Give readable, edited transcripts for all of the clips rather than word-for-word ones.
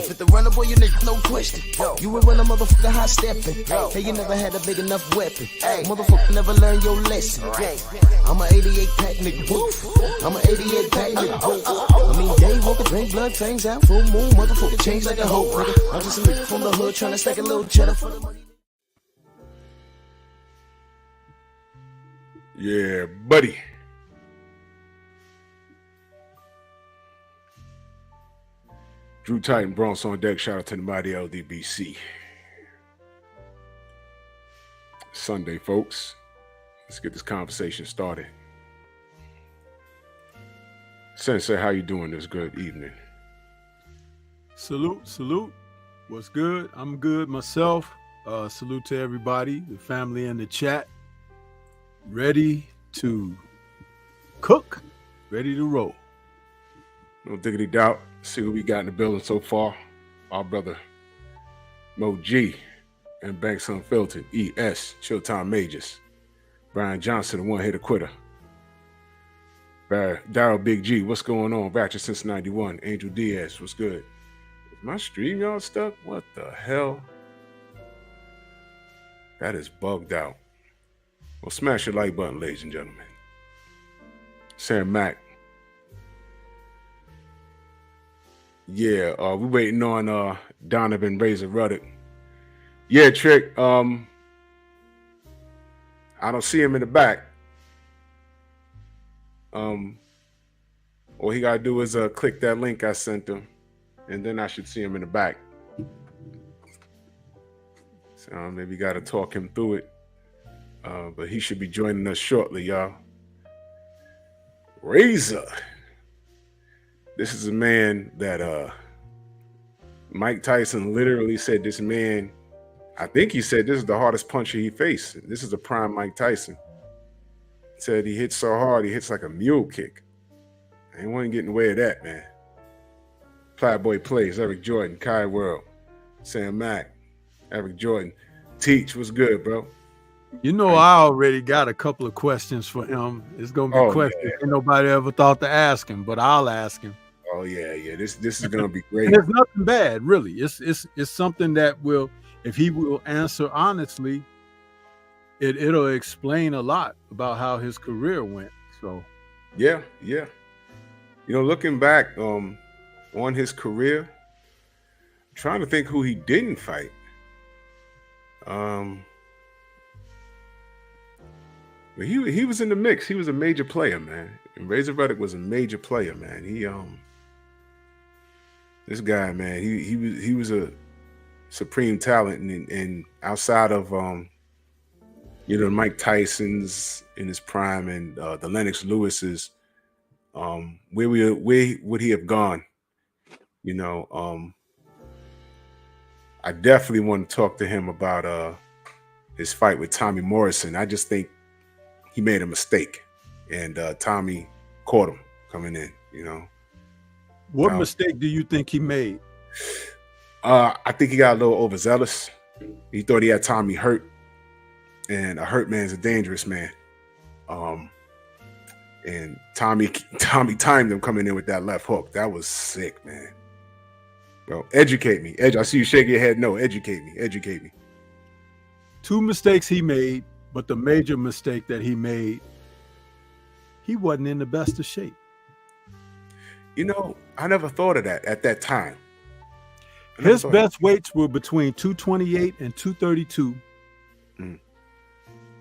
Fit the runner, boy, you nigga, no question. You ain't run a motherfucker high stepping. Hey, you never had a big enough weapon. Motherfucker never learned your lesson. I'm a 88 pack nigga. I'm a 88 pack nigga. I mean, day walker, drink blood, fangs out, full moon, motherfucker change like a hoe, nigga. I'm just a nigga from the hood trying to stack a little cheddar for the money. Yeah, buddy. Drew Titan, Bronx on deck. Shout out to the mighty LDBC. Sunday, folks. Let's get this conversation started. Sensei, how you doing this good evening? Salute, salute. What's good? I'm good myself. Salute to everybody, the family in the chat. Ready to cook, ready to roll. No diggity doubt. See what we got in the building so far. Our brother Mo G and Banks Unfiltered, ES, Showtime Majors. Brian Johnson, the one-hitter quitter. Daryl Big G, what's going on? Ratchet since 91. Angel Diaz, what's good? Is my stream y'all stuck? What the hell? That is bugged out. Well, smash your like button, ladies and gentlemen. Sam Mack. Yeah, we're waiting on Donovan Razor Ruddock. Yeah, Trick. I don't see him in the back. All he gotta do is click that link I sent him, and then I should see him in the back. So maybe gotta talk him through it. But he should be joining us shortly, y'all. Razor. This is a man that Mike Tyson literally said this man, I think he said this is the hardest puncher he faced. This is a prime Mike Tyson. He said he hits so hard, he hits like a mule kick. Ain't one getting away with that, man. Playboy Plays, Eric Jordan, Kai World, Sam Mack, Eric Jordan. Teach, what's good, bro? You know, I already got a couple of questions for him. It's gonna be questions ain't nobody ever thought to ask him, but I'll ask him. Oh yeah. This is gonna be great. And it's nothing bad, really. It's something that will, if he will answer honestly, it'll explain a lot about how his career went. So yeah. You know, looking back on his career, I'm trying to think who he didn't fight. But he was in the mix. He was a major player, man. And Razor Ruddock was a major player, man. He this guy, man, he was a supreme talent, and outside of you know, Mike Tyson's in his prime and the Lennox Lewis's, where would he have gone? You know, I definitely want to talk to him about his fight with Tommy Morrison. I just think he made a mistake, and Tommy caught him coming in, you know. What mistake do you think he made? I think he got a little overzealous. He thought he had Tommy hurt, and a hurt man's a dangerous man. And Tommy timed him coming in with that left hook. That was sick, man. Bro, educate me. I see you shaking your head. No, educate me. Two mistakes he made, but the major mistake that he made, he wasn't in the best of shape. You know, I never thought of that at that time. His best weights were between 228 and 232.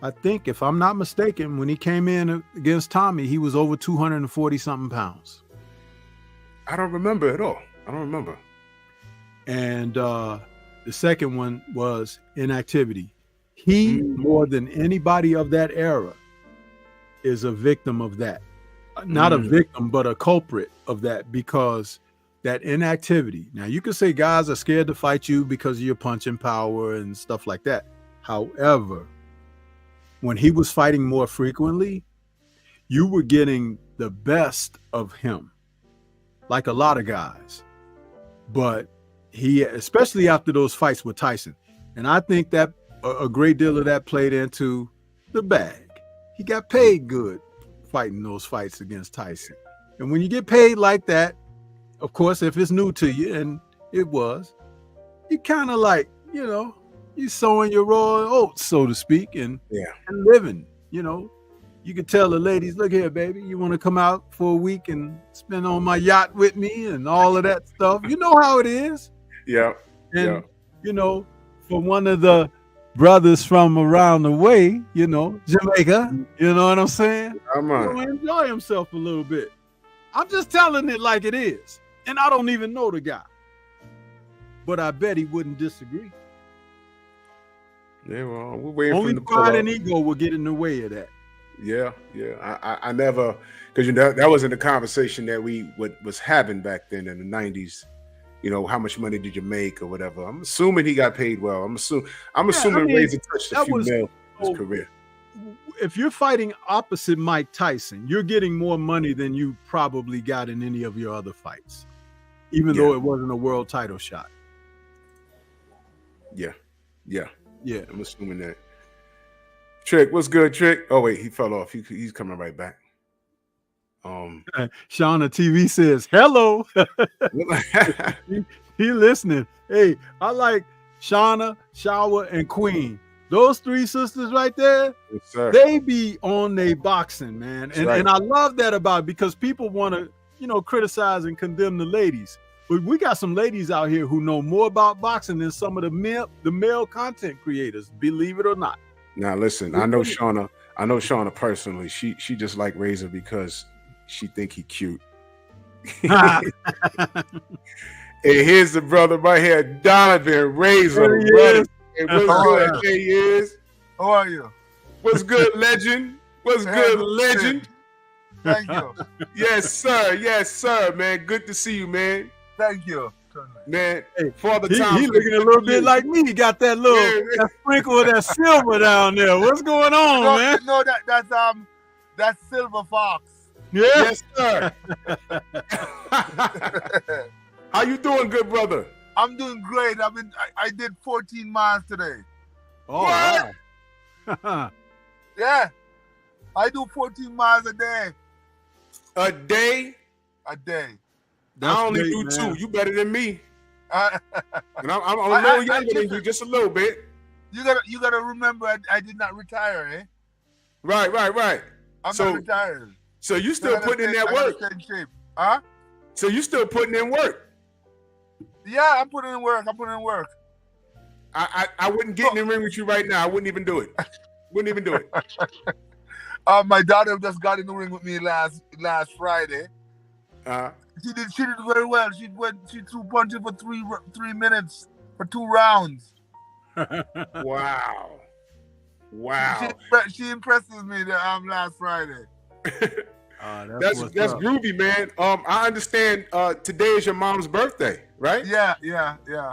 I think, if I'm not mistaken, when he came in against Tommy, he was over 240 something pounds. I don't remember at all. I don't remember. And the second one was inactivity. He, more than anybody of that era, is a victim of that. Not a victim, but a culprit of that, because that inactivity. Now, you can say guys are scared to fight you because of your punching power and stuff like that. However, when he was fighting more frequently, you were getting the best of him, like a lot of guys. But he, especially after those fights with Tyson, and I think that a great deal of that played into the bag. He got paid good fighting those fights against Tyson. And when you get paid like that, of course, if it's new to you, and it was, you kind of like, you know, you sowing your raw oats, so to speak, and living, you know. You can tell the ladies, look here, baby, you want to come out for a week and spend on my yacht with me and all of that stuff. You know how it is. Yeah. And, you know, for one of the brothers from around the way, you know, Jamaica, you know what I'm saying? Come on. He'll enjoy himself a little bit. I'm just telling it like it is. And I don't even know the guy. But I bet he wouldn't disagree. Yeah, well, we're waiting Only for the pride and ego will get in the way of that. Yeah. I never, because you know that wasn't the conversation that we was having back then in the 90s. You know, how much money did you make or whatever? I'm assuming he got paid well. I'm assuming Razor touched a few mil in his career. If you're fighting opposite Mike Tyson, you're getting more money than you probably got in any of your other fights, even though it wasn't a world title shot. Yeah. I'm assuming that. Trick, what's good, Trick? Oh wait, he fell off. He's coming right back. Shauna TV says hello. he listening. Hey, I like Shauna, Shower, and Queen. Those three sisters right there, yes, sir. They be on their boxing, man. And, right. And I love that about it because people want to, you know, criticize and condemn the ladies. But we got some ladies out here who know more about boxing than some of the male content creators, believe it or not. Now listen, I know Shauna personally. She just like Razor because she think he cute. And here's the brother right here, Donovan Razor. Hey, what's good? There he is. How are you? What's good, legend? What's good, legend? Thank you. Yes, sir, man. Good to see you, man. Thank you. Man, for the time. He looking a little bit like me. He got that little that sprinkle of that silver down there. What's going on, man? No, that's Silver Fox. Yeah. Yes, sir. How you doing, good brother? I'm doing great. I did 14 miles today. Oh, wow. Yeah. I do 14 miles a day. A day? A day. That's I only do 2. You better than me. And I'm a little younger than you, just a little bit. You gotta remember, I did not retire, eh? Right. I'm not retired. So you still putting in that work? Huh? So you still putting in work? Yeah, I'm putting in work. I wouldn't get in the ring with you right now. I wouldn't even do it. My daughter just got in the ring with me last Friday. She did very well. She threw punches for 3 minutes for 2 rounds. Wow. She impresses me last Friday. That's groovy, man. I understand today is your mom's birthday, right? Yeah.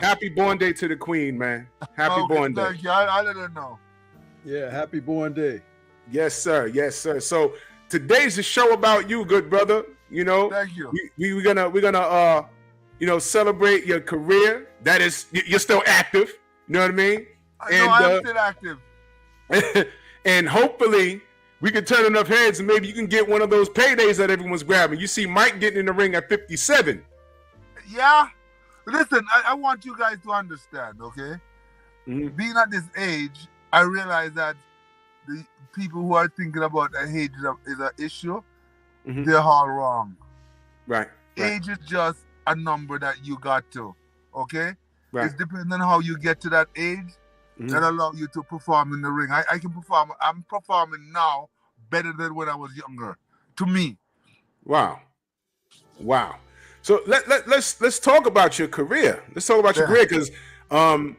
Happy born day to the queen, man. Happy born day. Thank you. I let her know. Yeah, happy born day. Yes, sir. So today's a show about you, good brother. You know, thank you. We're gonna celebrate your career. That is, you're still active. You know what I mean? I'm still active. And hopefully we can turn enough heads and maybe you can get one of those paydays that everyone's grabbing. You see Mike getting in the ring at 57. Yeah. Listen, I want you guys to understand, okay? Mm-hmm. Being at this age, I realize that the people who are thinking about age is an issue. Mm-hmm. They're all wrong. Right. Age is just a number that you got to, okay? Right. It's depending on how you get to that age that allow you to perform in the ring. I can perform. I'm performing now better than when I was younger, to me. Wow. So let's talk about your career. Let's talk about your career because the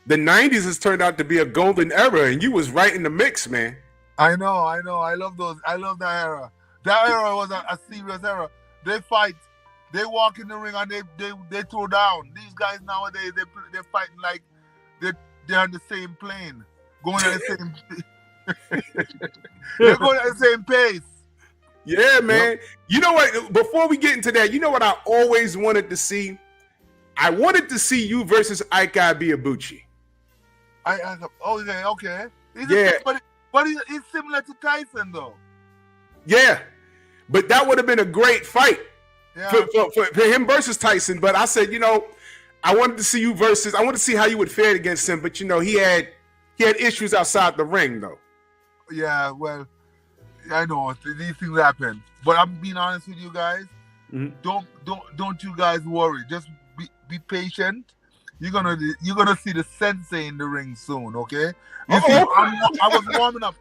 90s has turned out to be a golden era, and you was right in the mix, man. I know. I love those. I love that era. That era was a serious era. They fight They walk in the ring and they throw down. These guys nowadays they're fighting like they're on the same plane, going at the same. They're going at the same pace. Yeah, man. Yep. You know what? Before we get into that, you know what I always wanted to see? I wanted to see you versus Ike Ibeabuchi. Okay. Yeah. But he's similar to Tyson, though. Yeah. But that would have been a great fight for him versus Tyson. But I said, you know, I wanted to see you versus. I wanted to see how you would fare against him. But, you know, he had issues outside the ring, though. Yeah, well, I know these things happen, but I'm being honest with you guys. Mm-hmm. Don't you guys worry. Just be patient. You're gonna see the sensei in the ring soon. Okay. You see, I was warming up.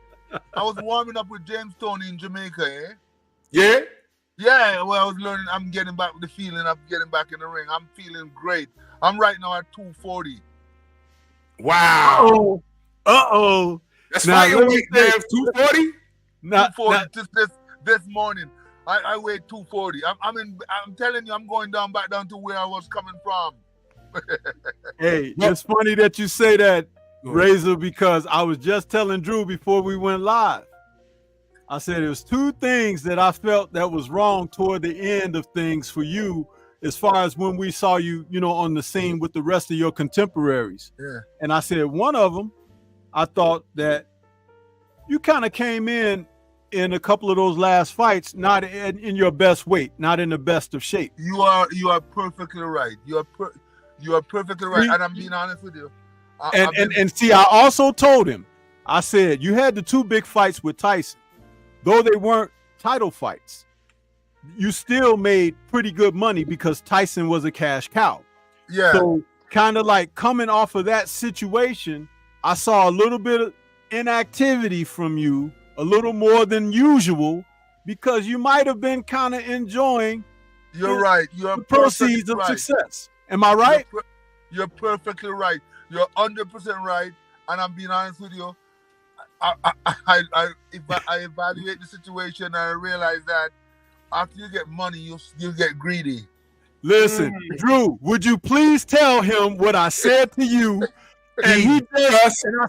I was warming up with James Toney in Jamaica. Eh? Yeah. Yeah. Well, I was learning. I'm getting back with the feeling of getting back in the ring. I'm feeling great. I'm right now at 240. Wow. Uh-oh. That's fighting weight, man. 240. 240 this morning. I weighed 240. I'm telling you, I'm going back down to where I was coming from. Hey, it's funny that you say that, Razor, because I was just telling Drew before we went live. I said it was two things that I felt that was wrong toward the end of things for you, as far as when we saw you, you know, on the scene with the rest of your contemporaries. Yeah. And I said one of them, I thought that you kind of came in a couple of those last fights, not in your best weight, not in the best of shape. You are perfectly right. You are perfectly right, and I'm being honest with you. And see, I also told him, I said you had the two big fights with Tyson, though they weren't title fights. You still made pretty good money because Tyson was a cash cow. Yeah. So kind of like coming off of that situation, I saw a little bit of inactivity from you, a little more than usual, because you might have been kind of enjoying right. You're the proceeds of success. Am I right? You're perfectly right. You're 100% right. And I'm being honest with you. I evaluate the situation and I realize that after you get money, you get greedy. Listen, Drew, would you please tell him what I said to you? And he just, and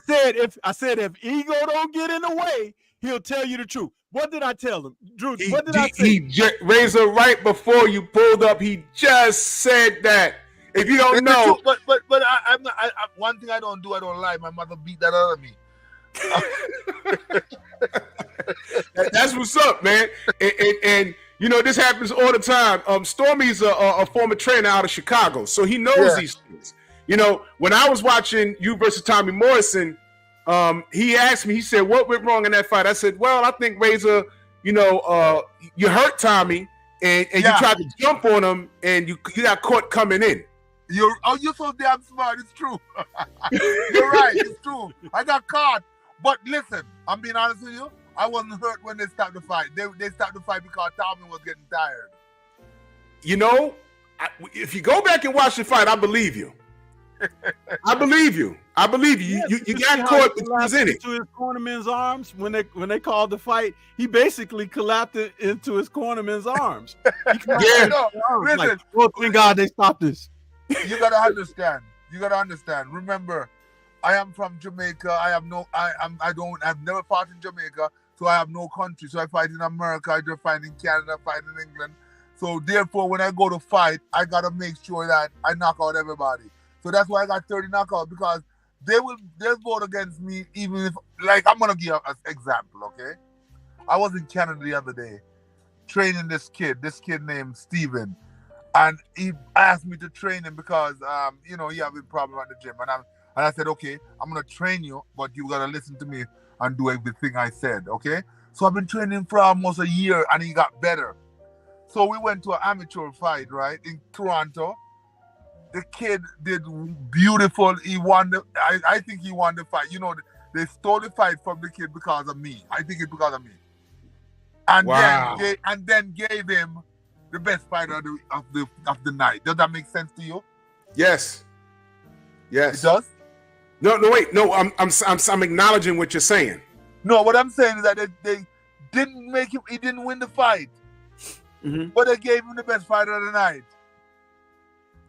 I said if ego don't get in the way, he'll tell you the truth. What did I tell him, Drew? What did I say? Razor, right before you pulled up, he just said that. If you don't know, but I'm not. One thing I don't lie. My mother beat that out of me. That's what's up, man. And you know this happens all the time. Stormy's a former trainer out of Chicago, so he knows these things. You know, when I was watching you versus Tommy Morrison, he asked me, he said, what went wrong in that fight? I said, well, I think Razor, you know, you hurt Tommy and you tried to jump on him and you got caught coming in. You're so damn smart. It's true. You're right. It's true. I got caught. But listen, I'm being honest with you. I wasn't hurt when they stopped the fight. They stopped the fight because Tommy was getting tired. You know, if you go back and watch the fight, I believe you. I believe you. Yes, you got caught, but you was in it. To his cornerman's arms when they called the fight, he basically collapsed into his cornerman's arms. Listen, like, oh, thank God they stopped this. You gotta understand. Remember, I am from Jamaica. I've never fought in Jamaica, so I have no country. So I fight in America, I just fight in Canada, I fight in England. So therefore, when I go to fight, I gotta make sure that I knock out everybody. So that's why I got 30 knockouts, because they'll vote against me, even if, like, I'm gonna give an example, okay? I was in Canada the other day training this kid named Steven, and he asked me to train him because he having a problem at the gym, and I said, okay, I'm gonna train you, but you gotta listen to me and do everything I said, okay? So I've been training for almost a year, and he got better. So we went to an amateur fight, right, in Toronto. The kid did beautiful. He won I think he won the fight. You know, they stole the fight from the kid because of me. I think it's because of me. And then gave him the best fight of the night. Does that make sense to you? Yes. It does? No, wait. No, I'm acknowledging what you're saying. No, what I'm saying is that they didn't make him. He didn't win the fight. but they gave him the best fighter of the night.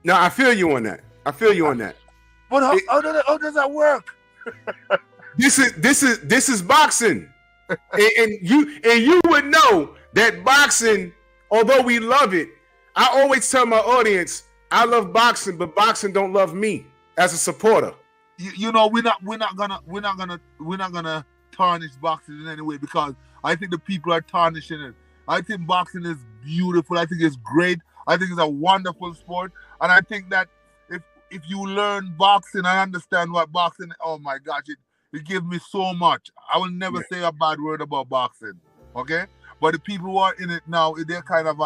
No, I feel you on that. But how does that work? This is boxing, and you would know that boxing, although we love it, I always tell my audience I love boxing, but boxing don't love me as a supporter. You know, we're not gonna tarnish boxing in any way, because I think the people are tarnishing it. I think boxing is beautiful. I think it's great. I think it's a wonderful sport, and I think that if you learn boxing and understand what boxing, oh my gosh, it gives me so much. I will never say a bad word about boxing, okay? But the people who are in it now, they're kind of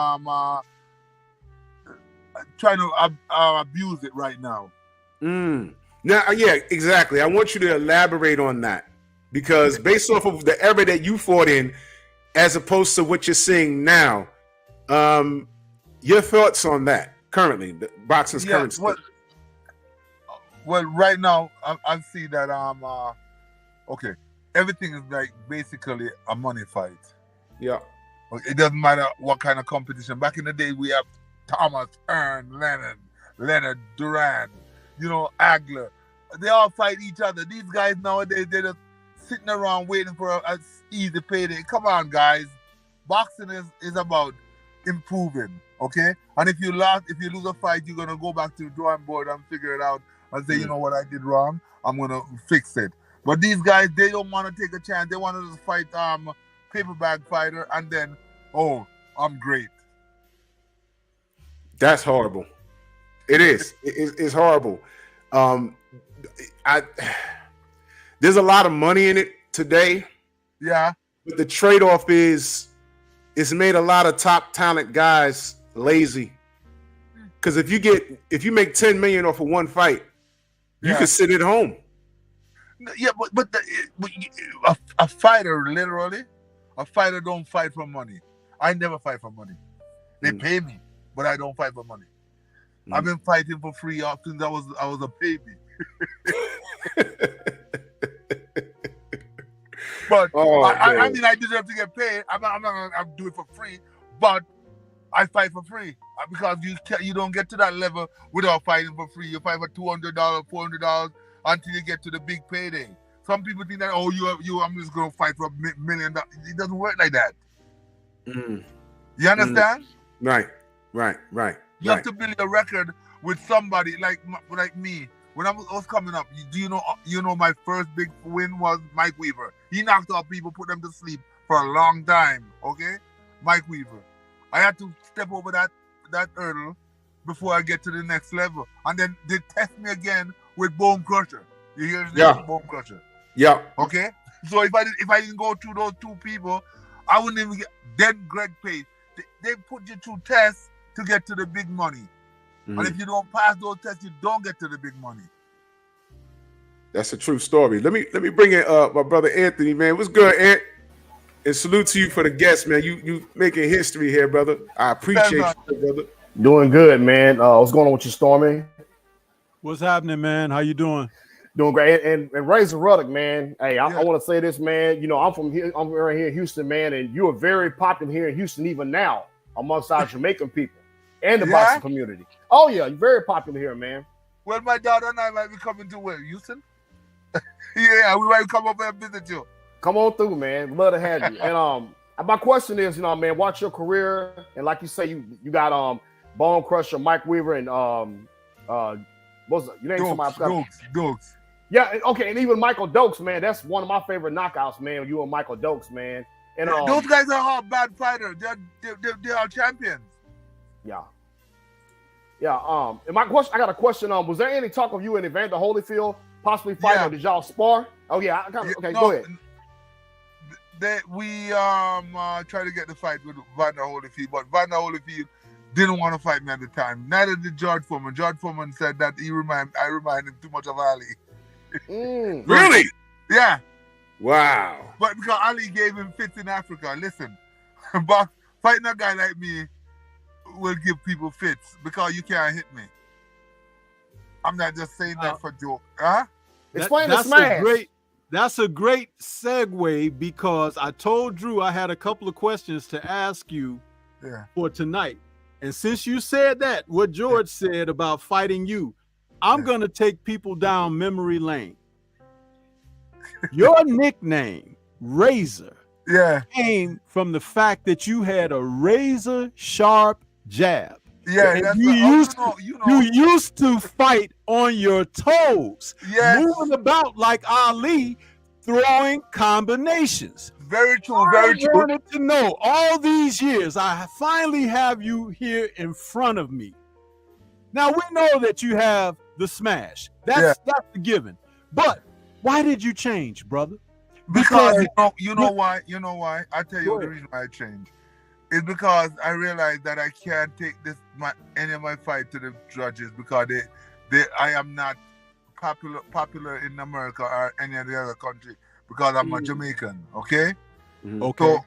trying to abuse it right now. Now, yeah, exactly. I want you to elaborate on that, because based off of the era that you fought in, as opposed to what you're seeing now, your thoughts on that currently, the boxing's current state. Well, right now, I see that okay, everything is like basically a money fight. Yeah. It doesn't matter what kind of competition. Back in the day, we have Thomas, Earn, Leonard, Duran, Agler. They all fight each other. These guys nowadays, they're just sitting around waiting for a easy payday. Come on, guys. Boxing is about improving, okay? And if you lose a fight, you're gonna go back to the drawing board and figure it out and say, you know what, I did wrong. I'm gonna fix it. But these guys, they don't want to take a chance. They want to just fight paper bag fighter, and then, oh, I'm great. That's horrible. It is. It's horrible. There's a lot of money in it today. Yeah. But the trade-off is it's made a lot of top talent guys lazy. Because if you make $10 million off of one fight, you can sit at home. Yeah, but a fighter, literally, a fighter don't fight for money. I never fight for money. They pay me, but I don't fight for money. I've been fighting for free since I was a baby. But I mean, I deserve to get paid. I'm not gonna do it for free, but I fight for free because you don't get to that level without fighting for free. You fight for $200, $400 until you get to the big payday. Some people think that I'm just gonna fight for $1 million. It doesn't work like that. You understand? Right. You have to build a record with somebody like me. When I was coming up, you know my first big win was Mike Weaver. He knocked out people, put them to sleep for a long time. Okay, Mike Weaver. I had to step over that hurdle before I get to the next level, and then they test me again with Bone Crusher. You hear his name? Bone Crusher. Yeah. Okay. So if I didn't go through those two people, I wouldn't even get. Then Greg Pace. They put you through tests to get to the big money. And if you don't pass those tests, you don't get to the big money. That's a true story. Let me bring in my brother Anthony, man. What's good, Ant? And salute to you for the guest, man. You making history here, brother. I appreciate you, brother. Doing good, man. What's going on with you, Stormy? What's happening, man? How you doing? Doing great. And Razor Ruddock, man. Hey, I want to say this, man. I'm from here. I'm right here in Houston, man. And you are very popular here in Houston even now amongst our Jamaican people and the boxing community. Oh, yeah. You're very popular here, man. Well, my daughter and I might be coming to where? Houston? Yeah, we might come up and visit you. Come on through, man. Love to have you. And my question is, man, watch your career. And like you say, you got Bone Crusher, Mike Weaver, and what's it? You named somebody? Dokes. Yeah, okay, and even Michael Dokes, man. That's one of my favorite knockouts, man. You and Michael Dokes, man. And those guys are all bad fighters. They are champions. Yeah. And my question, I got a question. Was there any talk of you and Evander Holyfield possibly fighting, or did y'all spar? Oh yeah, go ahead. We tried to get the fight with Evander Holyfield, but Evander Holyfield didn't want to fight me at the time. Neither did George Foreman. George Foreman said that I remind him too much of Ali. Really? Yeah. Wow. But because Ali gave him fits in Africa, listen, but fighting a guy like me will give people fits because you can't hit me. I'm not just saying that for joke. Huh? Explain the smash. That's a great segue because I told Drew I had a couple of questions to ask you for tonight. And since you said that, what George said about fighting you, I'm going to take people down memory lane. Your nickname, Razor, came from the fact that you had a razor sharp jab. Yeah, And that's you used to fight on your toes, moving about like Ali, throwing combinations. Very true, very true. I wanted to know, all these years, I finally have you here in front of me. Now, we know that you have the smash. That's a given. But why did you change, brother? Because you know why? You know why? I tell you the reason why I changed. It's because I realized that I can't take any of my fight to the judges because I am not popular in America or any of the other country because I'm a Jamaican. Okay. Okay. So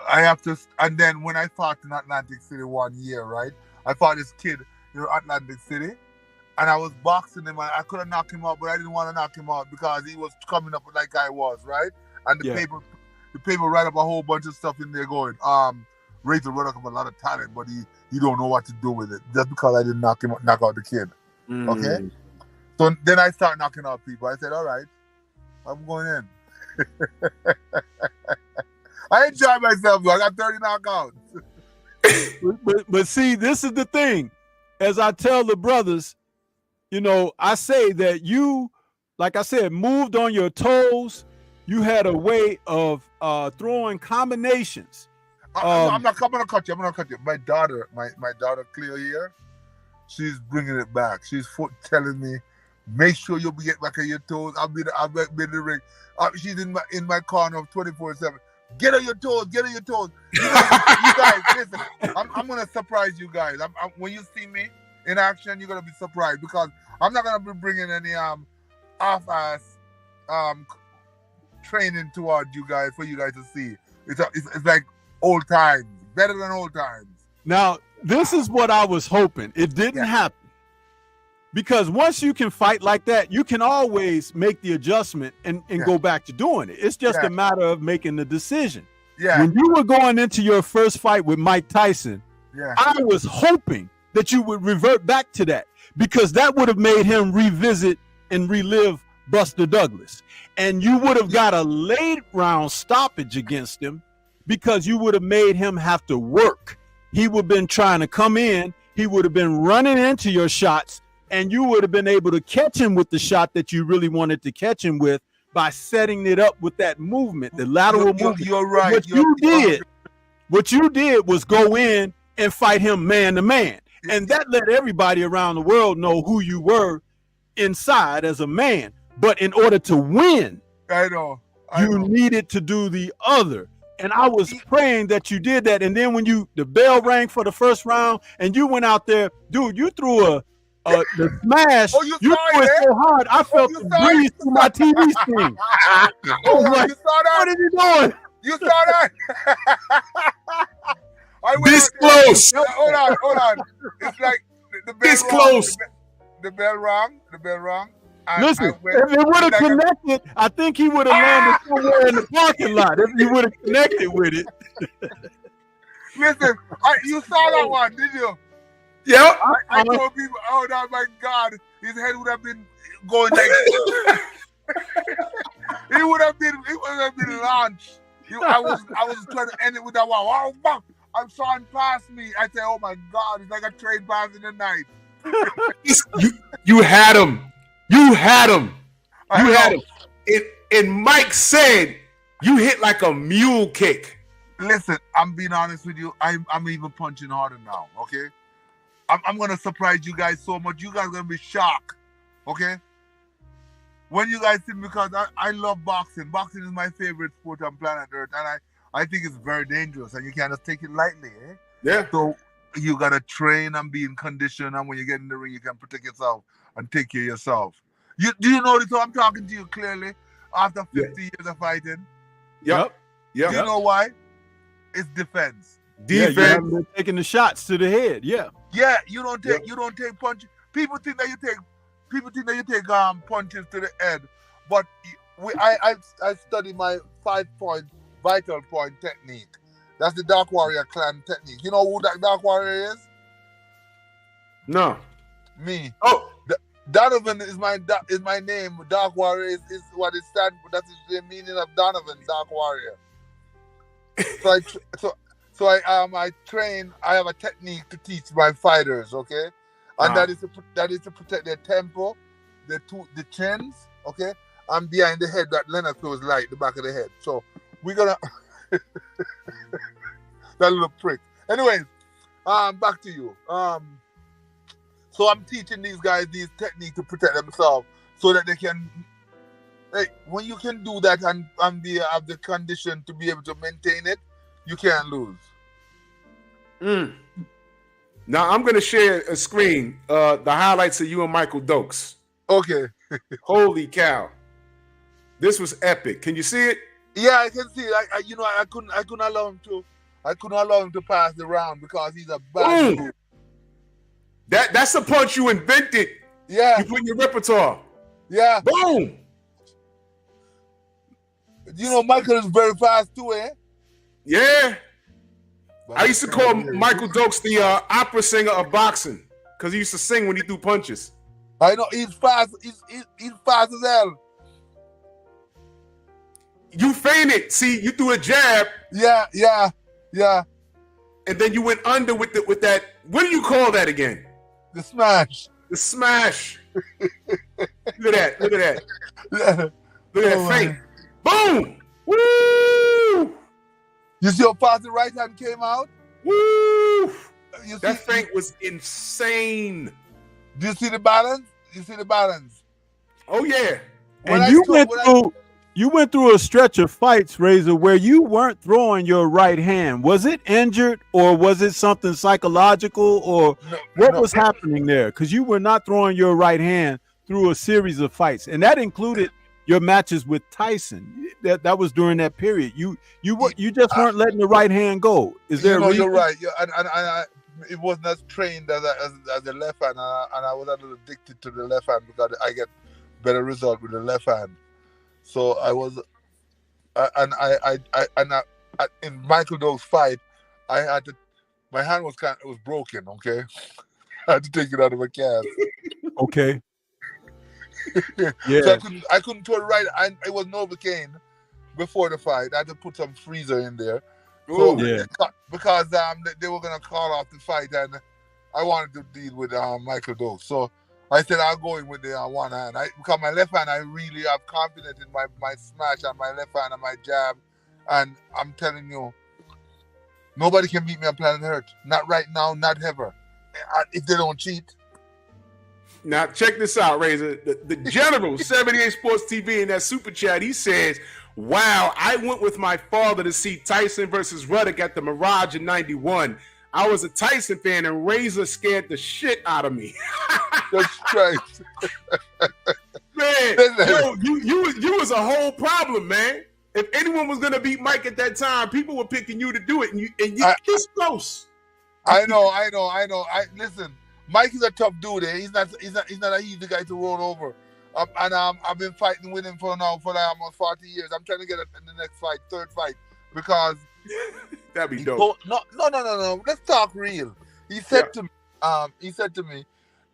I have to, and then when I fought in Atlantic City 1 year, right? I fought this kid in Atlantic City, and I was boxing him, and I could have knocked him out, but I didn't want to knock him out because he was coming up like I was, right? And the paper write up a whole bunch of stuff in there going, Ruddock have a lot of talent, but he don't know what to do with it. Just because I didn't knock out the kid. Okay? So then I start knocking out people. I said, all right, I'm going in. I enjoy myself, though. I got 30 knockouts. but see, this is the thing. As I tell the brothers, you know, I say that you, like I said, moved on your toes. You had a way of throwing combinations. I'm going to cut you. My daughter, Cleo here, she's bringing it back. She's telling me, make sure you get back on your toes. I'll be in the ring. She's in my corner 24/7. Get on your toes. Get on your toes. You guys, listen. I'm gonna surprise you guys. When you see me in action, you're gonna be surprised because I'm not gonna be bringing any half-ass training towards you guys for you guys to see. It's like old times, better than old times. Now, this is what I was hoping. It didn't happen. Because once you can fight like that, you can always make the adjustment and go back to doing it. It's just a matter of making the decision. Yeah. When you were going into your first fight with Mike Tyson, I was hoping that you would revert back to that because that would have made him revisit and relive Buster Douglas. And you would have got a late round stoppage against him because you would have made him have to work. He would have been trying to come in. He would have been running into your shots. And you would have been able to catch him with the shot that you really wanted to catch him with by setting it up with that movement, the lateral movement. You're right. What you did was go in and fight him man to man. And that let everybody around the world know who you were inside as a man. But in order to win, you needed to do the other. And I was praying that you did that. And then when the bell rang for the first round and you went out there, dude, you threw the smash, you threw it so hard, I felt the breeze through my TV screen. You saw that? What are you doing? You saw that? This close. Hold on. It's like the bell this close. The bell rang. Listen, if it would have connected, I think he would have landed somewhere in the parking lot if he would have connected with it. Listen, you saw that one, did you? Yeah, I told people, oh my God, his head would have been going like it would have been launched. I was trying to end it with that one. Wow, I'm trying past me. I said, oh my God, it's like a train passing the night. you had him. You had him. And Mike said you hit like a mule kick. Listen, I'm being honest with you. I'm even punching harder now. Okay. I'm going to surprise you guys so much. You guys are going to be shocked, okay? When you guys see me, because I love boxing. Boxing is my favorite sport on planet Earth, and I think it's very dangerous, and you can't just take it lightly, eh? Yeah. So you got to train and be in condition, and when you get in the ring, you can protect yourself and take care of yourself. Do you notice how I'm talking to you clearly after 50 years of fighting? Yep. Do you know why? It's defense. You haven't been taking the shots to the head, Yeah, you don't take punches. People think that you take punches to the head, but I study my 5-point vital point technique. That's the Dark Warrior clan technique. You know who that Dark Warrior is? No. Me. Oh. Donovan is my name. Dark Warrior is what it stands for. That's the meaning of Donovan, Dark Warrior. So I train. I have a technique to teach my fighters. Okay, and that is to protect their tempo, the chins. Okay, and behind the head that Leonard was light, the back of the head. So we're gonna that little prick. Anyways, back to you. So I'm teaching these guys these techniques to protect themselves so that they can. Hey, when you can do that and have the condition to be able to maintain it, you can't lose. Now I'm gonna share a screen, the highlights of you and Michael Dokes. Okay. Holy cow, this was epic. Can you see it? Yeah, I can see it. I couldn't allow him to. I couldn't allow him to pass the round because he's a bad dude. That's a punch you invented. Yeah. You put in your repertoire. Yeah. Boom. You know, Michael is very fast too, eh? Yeah. I used to call Michael Dokes the opera singer of boxing because he used to sing when he threw punches. I know he's fast. He's fast as hell. You feinted. See, you threw a jab. Yeah. And then you went under with that. What do you call that again? The smash. The smash. Look at that. Yeah. Look at that feint. Boom. Woo. You see how fast the right hand came out? Woo. That feint was insane. Do you see the balance? Oh yeah. And you went through a stretch of fights, Razor, where you weren't throwing your right hand. Was it injured or was it something psychological or what was happening there? Because you were not throwing your right hand through a series of fights, and that included your matches with Tyson. That was during that period. You just weren't letting the right hand go. Is there? You're right. Yeah, and it wasn't as trained as the left hand, and I was a little addicted to the left hand because I get better result with the left hand. So I was, in Michael Dokes' fight, I had to. My hand was broken. Okay, I had to take it out of a cast. Okay. Yeah. So I couldn't throw it right. It was Novocaine before the fight. I had to put some freezer in there. So, because they were gonna call off the fight, and I wanted to deal with Michael Dokes. So I said I'll go in with the one hand. Because my left hand, I really have confidence in my smash and my left hand and my jab. And I'm telling you, nobody can beat me on planet Earth. Not right now, not ever. If they don't cheat. Now check this out, Razor. The General 78 Sports TV in that super chat, he says, "Wow, I went with my father to see Tyson versus Ruddock at the Mirage in '91. I was a Tyson fan, and Razor scared the shit out of me." That's right. Man, yo, you was a whole problem, man. If anyone was gonna beat Mike at that time, people were picking you to do it, and you this close. I know. Listen, Mike is a tough dude. Eh? He's not an easy guy to roll over. And I've been fighting with him for like almost 40 years. I'm trying to get him in the next fight, third fight, because that'd be dope. No. Let's talk real. He said to me,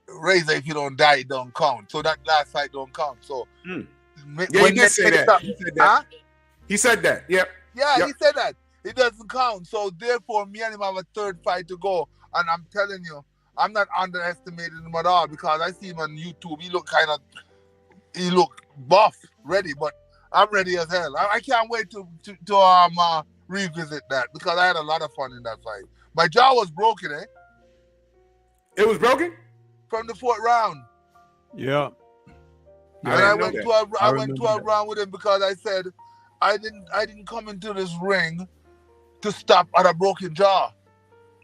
Razor, if you don't die, it don't count. So that last fight don't count. So he did say that. He said that. Yep. Yeah, he said that. It doesn't count. So therefore, me and him have a third fight to go. And I'm telling you, I'm not underestimating him at all because I see him on YouTube. He look buff, ready, but I'm ready as hell. I can't wait to revisit that because I had a lot of fun in that fight. My jaw was broken, eh? It was broken? From the fourth round. Yeah. And I went 12 round with him because I said I didn't come into this ring to stop at a broken jaw.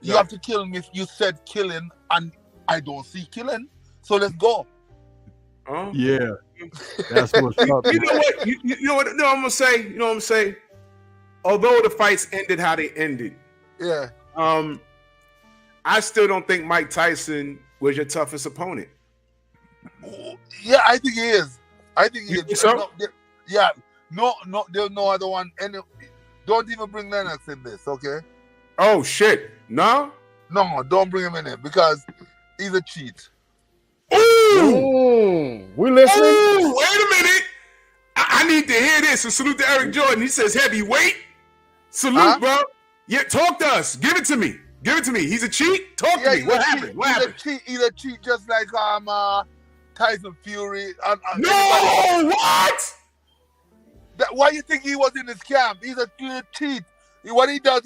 You have to kill me if you said killing, and I don't see killing. So let's go. Oh. Yeah. That's what's up. You know what? You know what? No, I'm gonna say. You know what I'm saying? Although the fights ended how they ended, I still don't think Mike Tyson was your toughest opponent. Yeah, I think he is. I think he is. So? No, there's no other one. And Don't even bring Lennox in this, okay? Oh shit! No. No, don't bring him in it because he's a cheat. Ooh! We listening? Ooh! Wait a minute! I need to hear this. And salute to Eric Jordan. He says heavyweight. Salute, bro. Yeah, talk to us. Give it to me. Give it to me. He's a cheat. Talk to me. What happened? What happened? He's a cheat, just like Tyson Fury. No, what? Why you think he was in his camp? He's a cheat. What he does,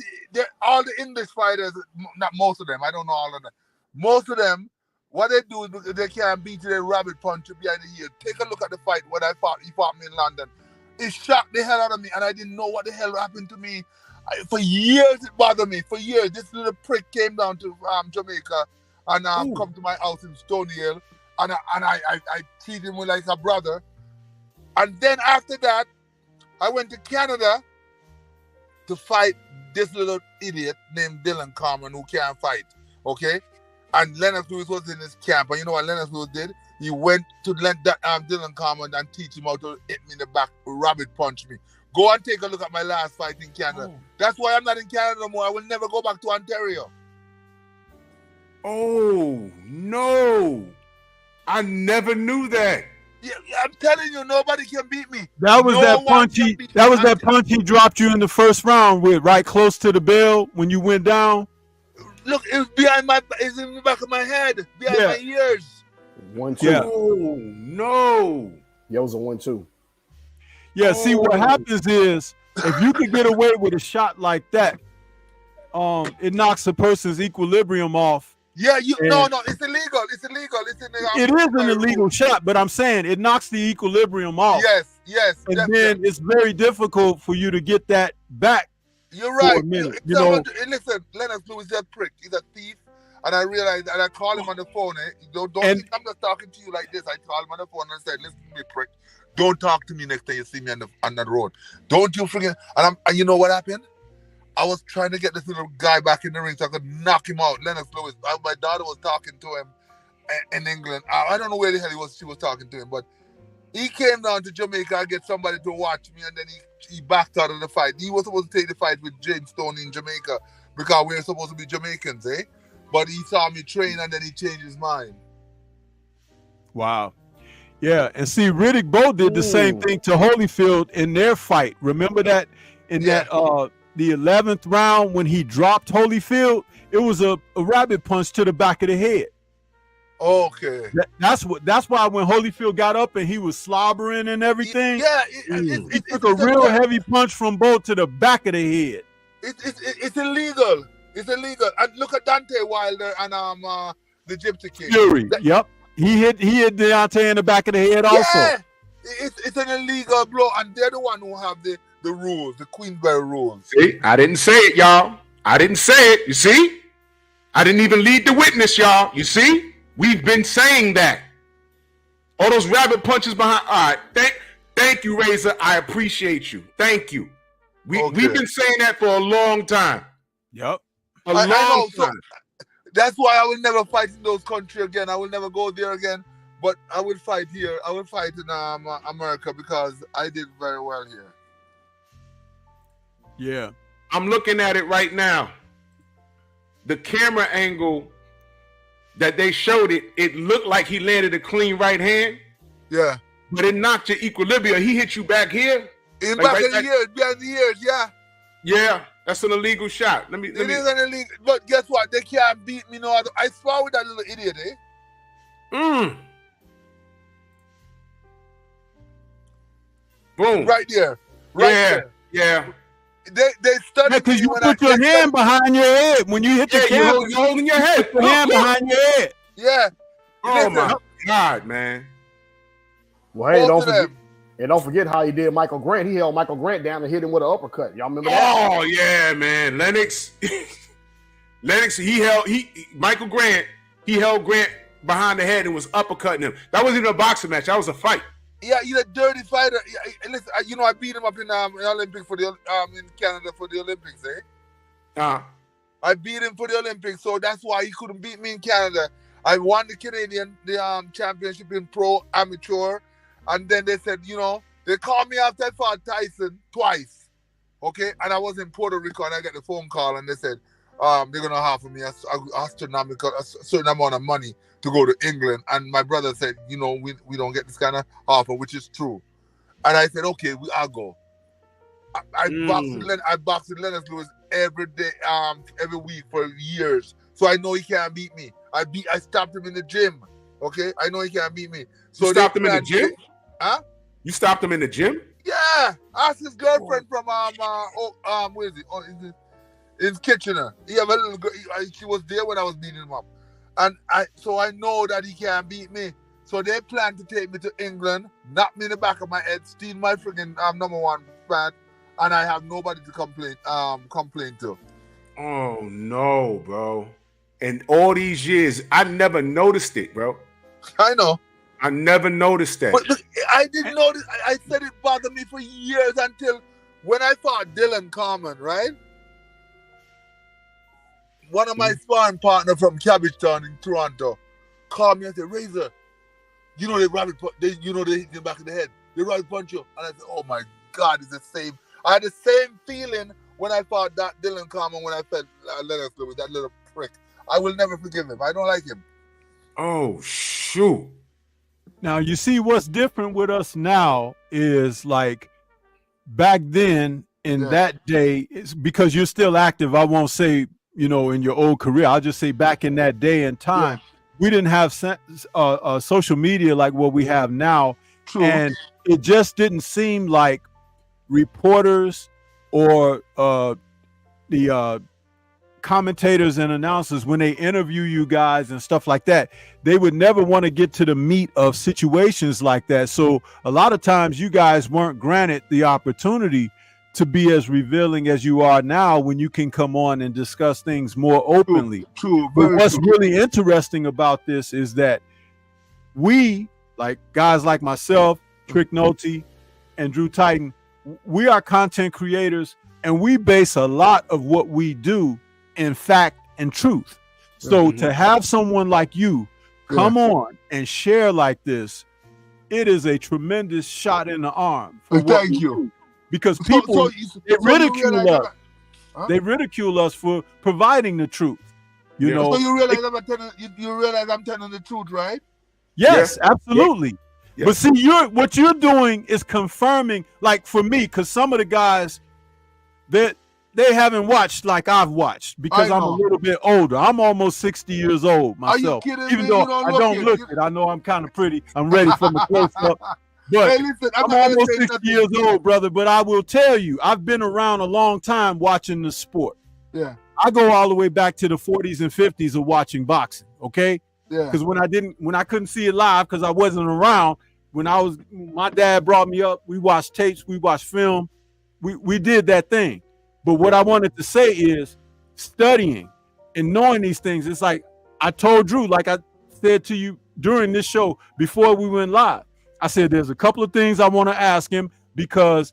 all the English fighters, not most of them, I don't know all of them. Most of them, what they do is they can't beat you, they rabbit punch you behind the ear. Take a look at the fight when he fought me in London. It shocked the hell out of me, and I didn't know what the hell happened to me. For years, it bothered me. For years, this little prick came down to Jamaica and come to my house in Stony Hill, and I treated him like a brother. And then after that, I went to Canada to fight this little idiot named Dylan Carmen who can't fight, okay? And Lennox Lewis was in his camp, and you know what Lennox Lewis did? He went to Dylan Carmen and teach him how to hit me in the back, rabbit punch me. Go and take a look at my last fight in Canada. That's why I'm not in Canada no more. I will never go back to Ontario. Oh, no. I never knew that. Yeah, I'm telling you, nobody can beat me. That was that punch he dropped you in the first round with, right close to the bell when you went down. Look, it's in the back of my head, behind my ears. 1-2. Yeah. Oh, no. Yeah, it was a 1-2. Yeah, see what happens is if you can get away with a shot like that, it knocks a person's equilibrium off. Yeah, no, it's illegal. It's illegal. It is an illegal shot, but I'm saying it knocks the equilibrium off. Yes. And then it's very difficult for you to get that back. You're right. For a minute, listen, Lennox Lewis is a prick. He's a thief. And I realized, and I called him on the phone. Don't think I'm just talking to you like this. I called him on the phone and I said, listen to me, prick. Don't talk to me next time you see me on the road. Don't you forget. And you know what happened? I was trying to get this little guy back in the ring so I could knock him out. Lennox Lewis. My daughter was talking to him in England. I don't know where the hell she was talking to him, but he came down to Jamaica and get somebody to watch me, and then he backed out of the fight. He was supposed to take the fight with James Stone in Jamaica because we were supposed to be Jamaicans, eh? But he saw me train and then he changed his mind. Wow. Yeah, and see, Riddick Bowe did the same thing to Holyfield in their fight. Remember that that the 11th round when he dropped Holyfield, it was a rabbit punch to the back of the head. Okay. That's why when Holyfield got up and he was slobbering and everything, he took a real heavy punch from Bowe to the back of the head. It's illegal. It's illegal. And look at Dante Wilder and the Gypsy King. Fury. Yep. He hit Deontay in the back of the head also. Yeah. It's an illegal blow, and they're the one who have the rules, the Queensberry rules. See, I didn't say it, y'all. I didn't say it. You see? I didn't even lead the witness, y'all. You see? We've been saying that. All those rabbit punches behind. All right. Thank you, Razor. I appreciate you. Thank you. We've been saying that for a long time. Yep. A long time. So that's why I will never fight in those countries again. I will never go there again. But I will fight here. I will fight in America because I did very well here. Yeah. I'm looking at it right now. The camera angle that they showed it looked like he landed a clean right hand. Yeah. But it knocked your equilibrium. He hit you back here. In back of the ears, behind the ears, yeah. Yeah, that's an illegal shot. It is an illegal, but guess what? They can't beat me no other. I spar with that little idiot, eh? Boom. Right there. There. Yeah. They studied because you put your hand behind your head when you hit the camera. You're holding your head. Put your hand behind your head. Yeah. Oh my God, man. Well, hey, don't forget how he did Michael Grant. He held Michael Grant down and hit him with an uppercut. Y'all remember that? Oh yeah, man. Lennox, Michael Grant, he held Grant behind the head and was uppercutting him. That wasn't even a boxing match. That was a fight. Yeah, he's a dirty fighter. Yeah, listen, I beat him up in Olympics for the in Canada for the Olympics, eh? I beat him for the Olympics, so that's why he couldn't beat me in Canada. I won the Canadian championship in pro amateur, and then they said, they called me after I fought Tyson twice, Okay, and I was in Puerto Rico, and I get the phone call, and they said they're gonna offer me a certain amount of money to go to England. And my brother said, you know, we don't get this kind of offer, which is true. And I said, okay, I'll go. I boxed with Lennox Lewis every day, every week for years. So I know he can't beat me. I stopped him in the gym. Okay, I know he can't beat me. So you stopped him in the gym? Huh? You stopped him in the gym? Yeah. Ask his girlfriend from where is it? Oh, is it in Kitchener? He have a little girl. She was there when I was beating him up, and I know that he can't beat me. So they plan to take me to England, knock me in the back of my head, steal my freaking #1 fan, and I have nobody to complain to. Oh no, bro! And all these years, I never noticed it, bro. I know. I never noticed that. But I didn't notice. I said it bothered me for years until when I fought Dylan Carmen, right? One of my sparring partner from Cabbagetown in Toronto called me and said, Razor, you know they hit you in the back of the head. They rabbit punch you. And I said, oh my God, it's the same. I had the same feeling when I fought that Dylan Carmen when I fought Lennox Lewis, that little prick. I will never forgive him. I don't like him. Oh, shoot. Now, you see what's different with us now is like back then in that day, it's because you're still active. I won't say, you know, in your old career, I'll just say back in that day and time, we didn't have social media like what we have now. True. And it just didn't seem like reporters or the commentators and announcers, when they interview you guys and stuff like that, they would never want to get to the meat of situations like that. So a lot of times you guys weren't granted the opportunity to be as revealing as you are now when you can come on and discuss things more openly. True. But what's really interesting about this is that we, like guys like myself, Trick Nolte, and Drew Titan, we are content creators, and we base a lot of what we do in fact and truth. So to have someone like you come on and share like this, it is a tremendous shot in the arm. Thank you. Do. Because people they ridicule us. Huh? They ridicule us for providing the truth. You know. So you realize I'm telling the truth, right? Yes, absolutely. Yeah. But see, what you're doing is confirming, like for me, because some of the guys that they haven't watched like I've watched because I'm a little bit older. I'm almost 60 years old myself. Are you kidding Even me? though I don't look it, I know I'm kind of pretty. I'm ready from the close up. But hey, listen, I'm almost 60 years old, brother. But I will tell you, I've been around a long time watching the sport. Yeah. I go all the way back to the 40s and 50s of watching boxing. Okay. Yeah. Because when I couldn't see it live because I wasn't around. My dad brought me up. We watched tapes. We watched film. We did that thing. But what I wanted to say is studying and knowing these things. It's like I told Drew, like I said to you during this show before we went live, I said, there's a couple of things I want to ask him because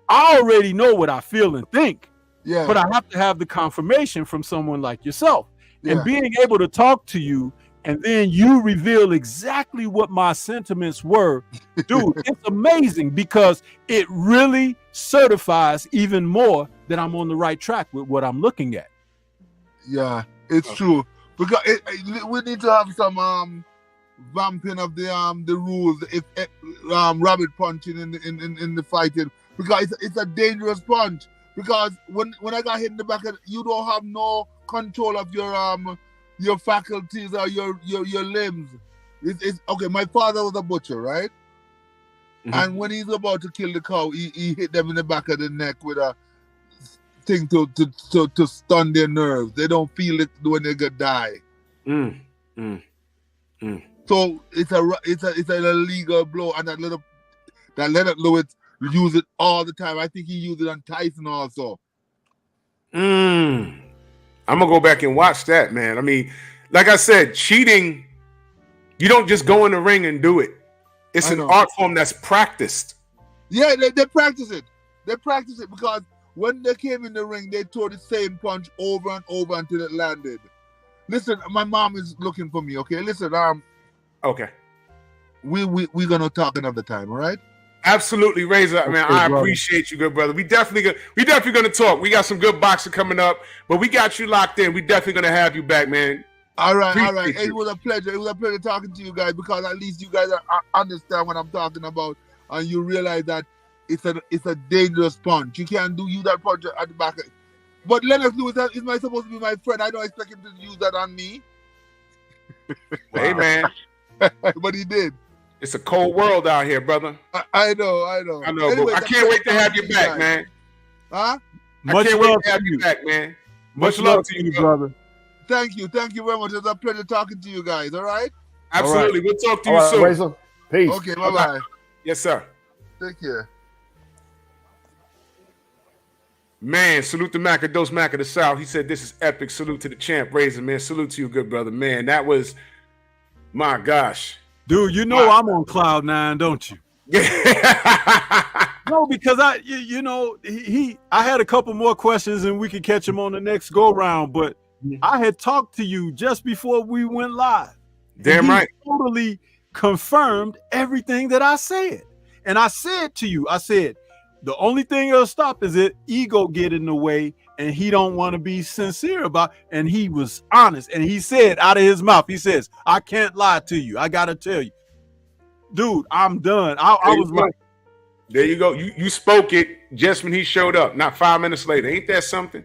I already know what I feel and think. Yeah. But I have to have the confirmation from someone like yourself. Yeah. And being able to talk to you and then you reveal exactly what my sentiments were, dude, it's amazing because it really certifies even more that I'm on the right track with what I'm looking at. Yeah, it's true. Because we need to have some vamping of the rules, if rabbit punching in the fighting, because it's a dangerous punch. Because when I got hit in the back, you don't have no control of your faculties or your limbs. It's okay. My father was a butcher, right? Mm-hmm. And when he's about to kill the cow, he hit them in the back of the neck with a thing to stun their nerves. They don't feel it when they gonna die. So it's an illegal blow, and that Lennox Lewis use it all the time. I think he used it on Tyson also. I'm gonna go back and watch that, man. I mean, like I said, cheating, you don't just go in the ring and do it. It's an art form that's practiced. Yeah, they practice it. They practice it because when they came in the ring, they threw the same punch over and over until it landed. Listen, my mom is looking for me, okay? Listen, okay. We're gonna talk another time, all right? Absolutely, Razor. Man, Okay, I brother. appreciate you, good brother. We definitely gonna talk. We got some good boxing coming up, but we got you locked in. We definitely gonna have you back, man. All right. Appreciate It you. was a pleasure. It was a pleasure talking to you guys because at least you guys understand what I'm talking about, and you realize that it's a dangerous punch. You can't use that punch at the back. But Lennox Lewis is my supposed to be my friend. I don't expect him to use that on me, Hey, man, but he did. it's a cold world out here, brother. I know. I know, Anyway, but I can't wait to have you back, man. Huh? I Much can't wait love to have to you you. back, man. Much love love to to you, you, brother. Thank you very much. It was a pleasure talking to you guys. All right. Absolutely. We'll talk to All you right, soon. Razor. Peace. Okay. Bye. Yes, sir. Take care. Man, salute to Macados, Mac of the South. He said, this is epic. Salute to the champ, Razor, man. Salute to you, good brother. Man, that was, my gosh. Dude, you know I'm on cloud 9, don't you? No, because I had a couple more questions and we could catch him on the next go round, but I had talked to you just before we went live. Damn He right. totally confirmed everything that I said. And I said to you, I said, the only thing that'll stop is that ego get in the way and he don't want to be sincere about, and he was honest. And he said out of his mouth, he says, I can't lie to you. I got to tell you. Dude, I'm done. I was like, there you go. You spoke it just when he showed up, not 5 minutes later. Ain't that something?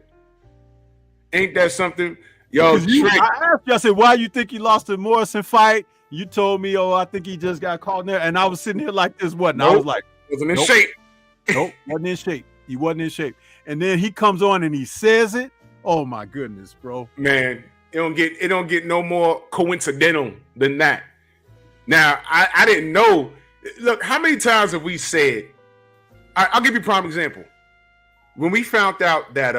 Ain't that something? Yo, I asked you, I said, why you think he lost the Morrison fight? You told me, oh, I think he just got caught in there. And I was sitting here like this, what? And I was like, wasn't in nope. shape. Nope, wasn't in shape. He wasn't in shape. And then he comes on and he says it. Oh my goodness, bro. Man, it don't get no more coincidental than that. Now, I didn't know. Look, how many times have we said? I'll give you a prime example. When we found out that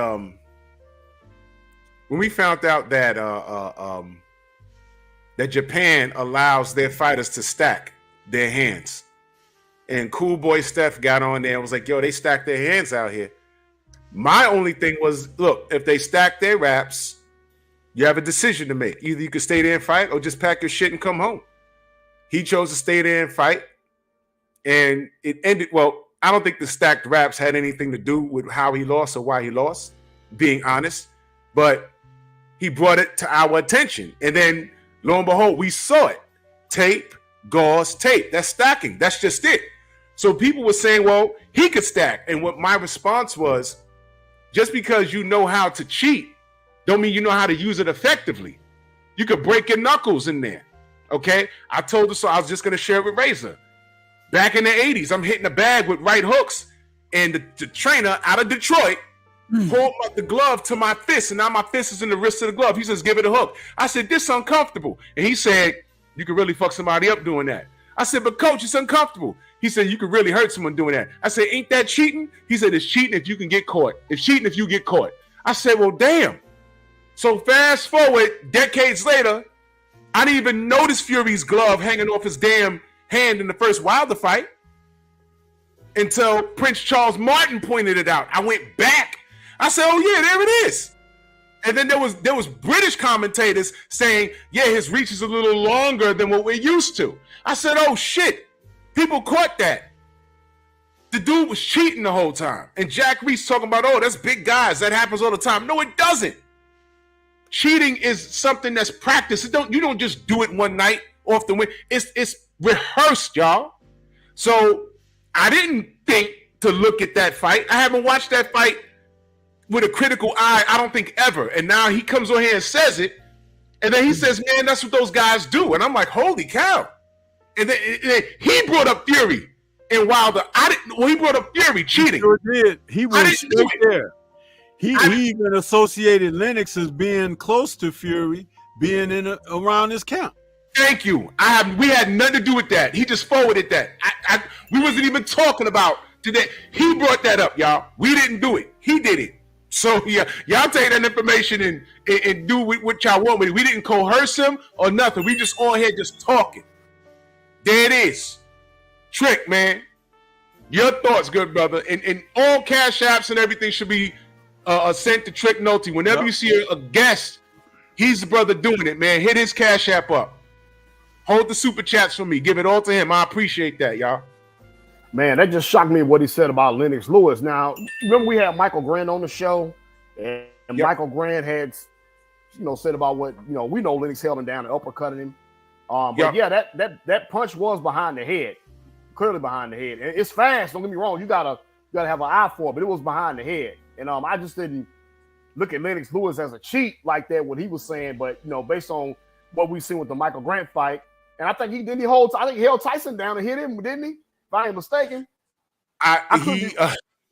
that Japan allows their fighters to stack their hands, and Cool Boy Steph got on there and was like, "Yo, they stack their hands out here." My only thing was, look, if they stack their wraps, you have a decision to make. Either you can stay there and fight, or just pack your shit and come home. He chose to stay there and fight, and it ended well. I don't think the stacked wraps had anything to do with how he lost or why he lost, being honest, but he brought it to our attention. And then, lo and behold, we saw it. Tape, gauze, tape. That's stacking. That's just it. So people were saying, well, he could stack. And what my response was, just because you know how to cheat, don't mean you know how to use it effectively. You could break your knuckles in there. Okay? I told her, so I was just going to share it with Razor. Back in the 80s, I'm hitting a bag with right hooks, and the trainer out of Detroit pulled the glove to my fist, and now my fist is in the wrist of the glove. He says, give it a hook. I said, this is uncomfortable. And he said, you could really fuck somebody up doing that. I said, but coach, it's uncomfortable. He said, you could really hurt someone doing that. I said, ain't that cheating? He said, it's cheating if you can get caught. It's cheating if you get caught. I said, well, damn. So fast forward, decades later, I didn't even notice Fury's glove hanging off his damn hand in the first Wilder fight until Prince Charles Martin pointed it out. I went back. I said, oh yeah, there it is. And then there was British commentators saying, yeah, his reach is a little longer than what we're used to. I said, oh shit, people caught that. The dude was cheating the whole time. And Jack Reese talking about, oh, that's big guys. That happens all the time. No, it doesn't. Cheating is something that's practiced. You don't just do it one night off the win. It's rehearsed, y'all. So I didn't think to look at that fight. I haven't watched that fight with a critical eye, I don't think ever. And now he comes on here and says it. And then he says, man, that's what those guys do. And I'm like, holy cow. And then he brought up Fury and Wilder. He brought up Fury cheating. He sure did. He was straight there. He even associated Lennox as being close to Fury, being around his camp. Thank you. We had nothing to do with that. He just forwarded that. We wasn't even talking about today. He brought that up, y'all. We didn't do it. He did it. So yeah, y'all take that information and do what y'all want with it. We didn't coerce him or nothing. We just on here just talking. There it is. Trick, man. Your thoughts, good brother. And all cash apps and everything should be sent to Trick Nolte. Whenever you see a guest, he's the brother doing it, man. Hit his cash app up. Hold the super chats for me. Give it all to him. I appreciate that, y'all. Man, that just shocked me what he said about Lennox Lewis. Now, remember we had Michael Grant on the show, and Michael Grant had, said about what, we know Lennox held him down and uppercutted him. But yeah, that punch was behind the head, clearly behind the head. And it's fast. Don't get me wrong. You gotta have an eye for it, but it was behind the head. And I just didn't look at Lennox Lewis as a cheat like that, what he was saying. But based on what we've seen with the Michael Grant fight, and I think he held Tyson down and hit him, didn't he? If I ain't mistaken.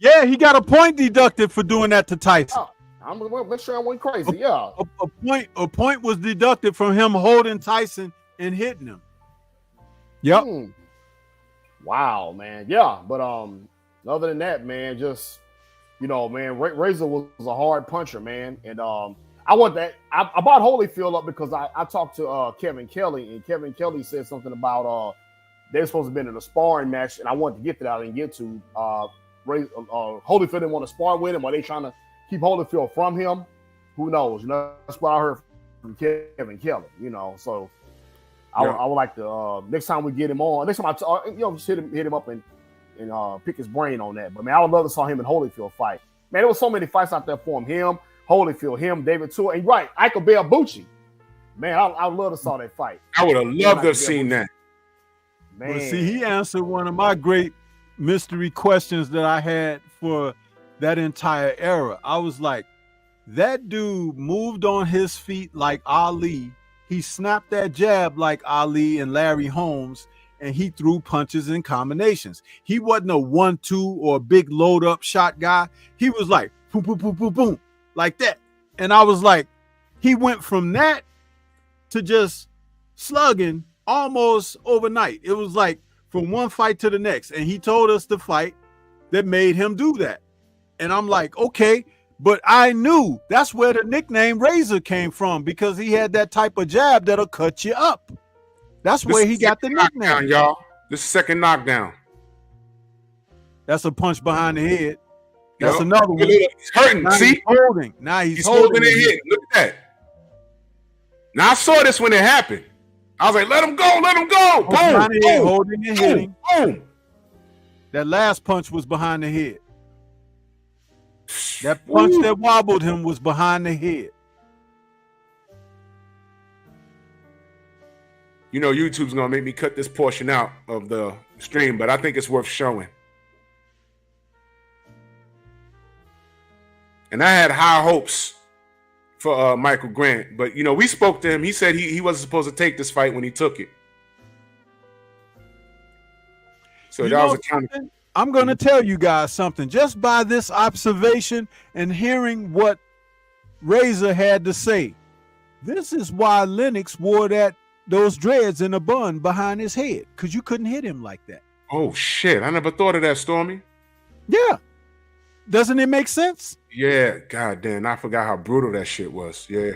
He got a point deducted for doing that to Tyson. I'm gonna make sure I went crazy. A point was deducted from him holding Tyson and hitting him. Yep. Wow, man. Yeah, but other than that, man, just man, Razor was a hard puncher, man. And I want that. I brought Holyfield up because I talked to Kevin Kelly, and Kevin Kelly said something about they're supposed to have been in a sparring match, and I wanted to get to that. I didn't get to. Holyfield didn't want to spar with him. Are they trying to keep Holyfield from him? Who knows? That's what I heard from Kevin Kelly. So I would like to next time we get him on. Next time just hit him up and pick his brain on that. But man, I would love to saw him and Holyfield fight. Man, there was so many fights out there for him. Him, Holyfield, David Tua, and Ike Bucci. Man, I would love to saw that fight. I would have loved to have seen that. Man. Well, see, he answered one of my great mystery questions that I had for that entire era. I was like, that dude moved on his feet like Ali. He snapped that jab like Ali and Larry Holmes, and he threw punches in combinations. He wasn't a 1-2 or a big load-up shot guy. He was like, boom, boom, boom, boom, boom, like that. And I was like, he went from that to just slugging almost overnight. It was like from one fight to the next. And he told us the fight that made him do that. And I'm like, okay, but I knew that's where the nickname Razor came from, because he had that type of jab that'll cut you up. That's where he got the nickname. Y'all. This second knockdown. That's a punch behind the head. That's another one. He's hurting. Now see? He's holding. Now he's holding it in. Look at that. Now I saw this when it happened. I was like, let him go, let him go. Boom, boom, holding and hitting. Boom. That last punch was behind the head. That punch that wobbled him was behind the head. YouTube's going to make me cut this portion out of the stream, but I think it's worth showing. And I had high hopes for Michael Grant, but we spoke to him. He said he wasn't supposed to take this fight when he took it. So that was a counter. I'm going to tell you guys something just by this observation and hearing what Razor had to say. This is why Lennox wore those dreads in a bun behind his head, because you couldn't hit him like that. Oh shit! I never thought of that, Stormy. Yeah, doesn't it make sense? Yeah, goddamn! I forgot how brutal that shit was. Yeah.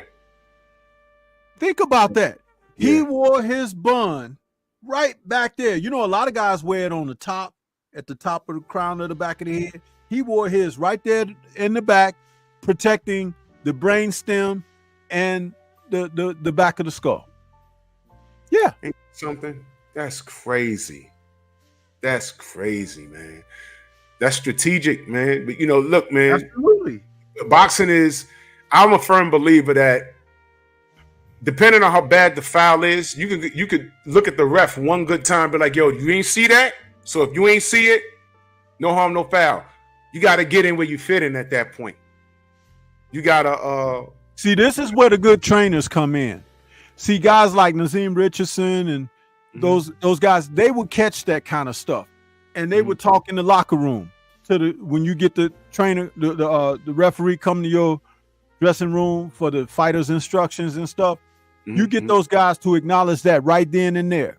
Think about that. Yeah. He wore his bun right back there. A lot of guys wear it on the top, at the top of the crown of the back of the head. He wore his right there in the back, protecting the brain stem and the back of the skull. Yeah. Ain't something? That's crazy. That's crazy, man. That's strategic, man. But look, man. Absolutely. Boxing I'm a firm believer that depending on how bad the foul is, you could look at the ref one good time, be like, yo, you ain't see that? So if you ain't see it, no harm, no foul. You got to get in where you fit in at that point. You got to see, this is where the good trainers come in. See, guys like Nazim Richardson and those guys, they would catch that kind of stuff, and they would talk in the locker room when you get the trainer, the referee come to your dressing room for the fighters' instructions and stuff. You get those guys to acknowledge that right then and there,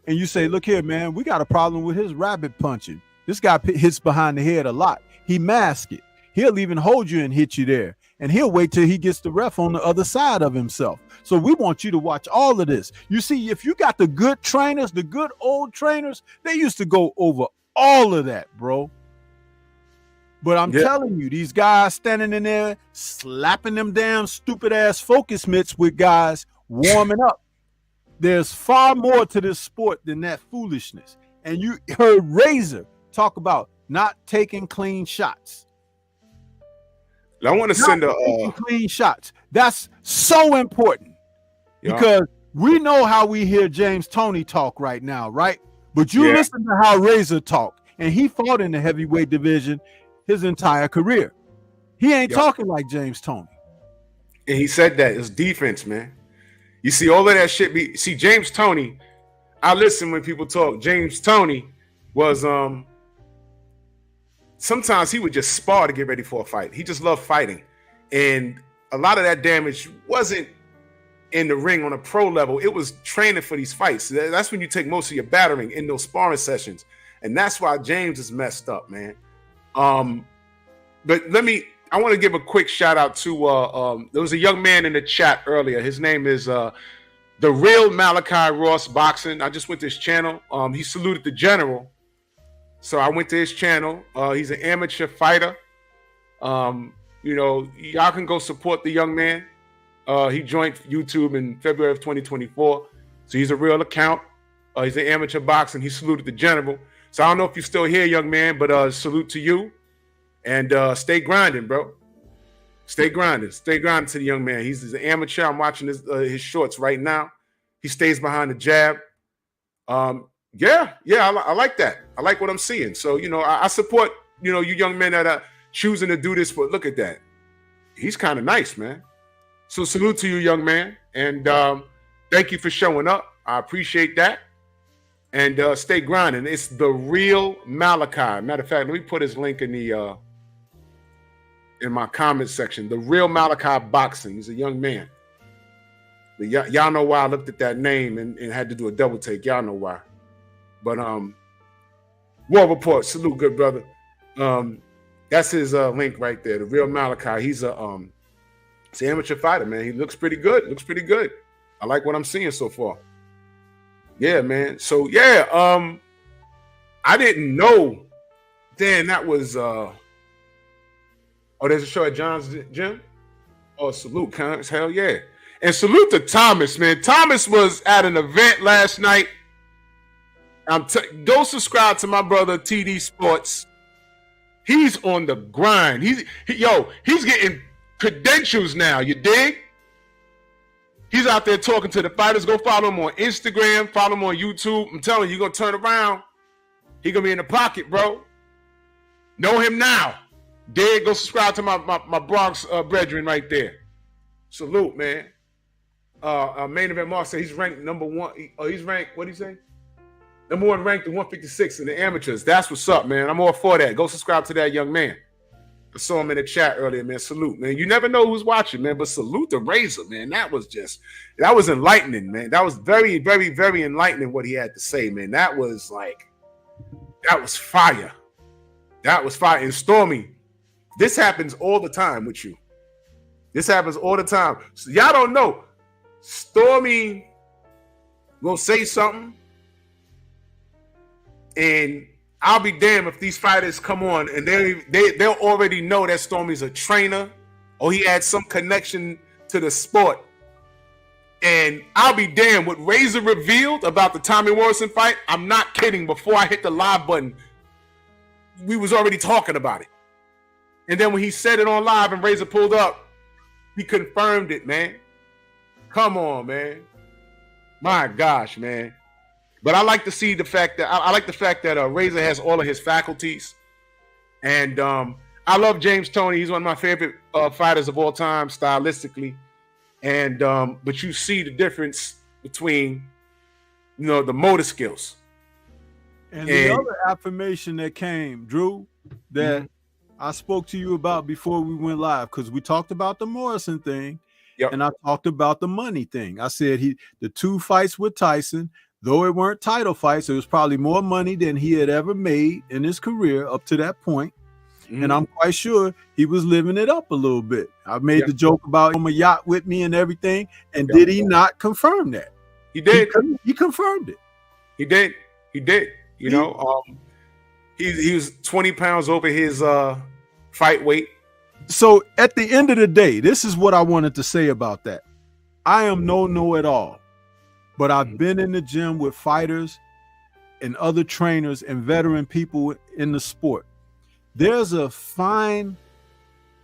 and you say, "Look here, man, we got a problem with his rabbit punching. This guy hits behind the head a lot. He masks it. He'll even hold you and hit you there, and he'll wait till he gets the ref on the other side of himself." So we want you to watch all of this. You see, if you got the good trainers, the good old trainers, they used to go over all of that, bro. But I'm telling you, these guys standing in there, slapping them damn stupid ass focus mitts with guys warming up. There's far more to this sport than that foolishness. And you heard Razor talk about not taking clean shots. I want to send Clean shots. That's so important because we know how we hear James Toney talk right now, right? But you listen to how Razor talk, and he fought in the heavyweight division his entire career. He ain't talking like James Toney. And he said that it's defense, man. You see all of that shit. See, James Toney, I listen when people talk. James Toney was sometimes he would just spar to get ready for a fight. He just loved fighting. And a lot of that damage wasn't in the ring on a pro level. It was training for these fights. That's when you take most of your battering in those sparring sessions. And that's why James is messed up, man. But I want to give a quick shout out to there was a young man in the chat earlier. His name is The Real Malachi Ross Boxing. I just went to his channel. He saluted the general. So I went to his channel. He's an amateur fighter. Y'all can go support the young man. He joined YouTube in February of 2024. So he's a real account. He's an amateur boxer. He saluted the general. So I don't know if you're still here, young man, but salute to you. And stay grinding, bro. Stay grinding. Stay grinding to the young man. He's an amateur. I'm watching his shorts right now. He stays behind the jab. I like that. I like what I'm seeing. So, I support, you young men that are choosing to do this. But look at that. He's kind of nice, man. So salute to you, young man. And thank you for showing up. I appreciate that. And stay grinding. It's The Real Malachi. Matter of fact, let me put his link in my comment section. The Real Malachi Boxing. He's a young man. Y'all know why I looked at that name and had to do a double take. Y'all know why. But War Report, salute, good brother. That's his link right there. The Real Malachi. He's an amateur fighter, man. He looks pretty good. I like what I'm seeing so far. Yeah, man. So I didn't know. Then that was there's a show at John's Gym. Oh, salute, Connors. Hell yeah. And salute to Thomas, man. Thomas was at an event last night. Go subscribe to my brother TD Sports. He's on the grind. He's getting credentials now. You dig? He's out there talking to the fighters. Go follow him on Instagram. Follow him on YouTube. I'm telling you, you're going to turn around. He's going to be in the pocket, bro. Know him now. Dig? Go subscribe to my Bronx brethren right there. Salute, man. Main Event Mark said he's ranked number one. He's ranked, what did he say? Number one ranked at 156 in the amateurs. That's what's up, man. I'm all for that. Go subscribe to that young man. I saw him in the chat earlier, man. Salute, man. You never know who's watching, man, but salute the Razor, man. That was enlightening, man. That was very, very, very enlightening what he had to say, man. That was fire. That was fire. And Stormy, this happens all the time with you. This happens all the time. So y'all don't know. Stormy will say something, and I'll be damned if these fighters come on and they'll already know that Stormy's a trainer or he had some connection to the sport. And I'll be damned what Razor revealed about the Tommy Morrison fight. I'm not kidding. Before I hit the live button, we was already talking about it. And then when he said it on live and Razor pulled up, he confirmed it, man. Come on, man. My gosh, man. But I like to see the fact that I like the fact that Razor has all of his faculties, and I love James Toney. He's one of my favorite fighters of all time, stylistically. And but you see the difference between the motor skills. And the other affirmation that came, Drew, that I spoke to you about before we went live, because we talked about the Morrison thing, and I talked about the money thing. I said the two fights with Tyson. Though it weren't title fights, it was probably more money than he had ever made in his career up to that point. And I'm quite sure he was living it up a little bit. I made the joke about him a yacht with me and everything. And did he not confirm that? He did. He confirmed it. He did. He did. He was 20 pounds over his fight weight. So at the end of the day, this is what I wanted to say about that. I am no know-it-all. But I've been in the gym with fighters and other trainers and veteran people in the sport. There's a fine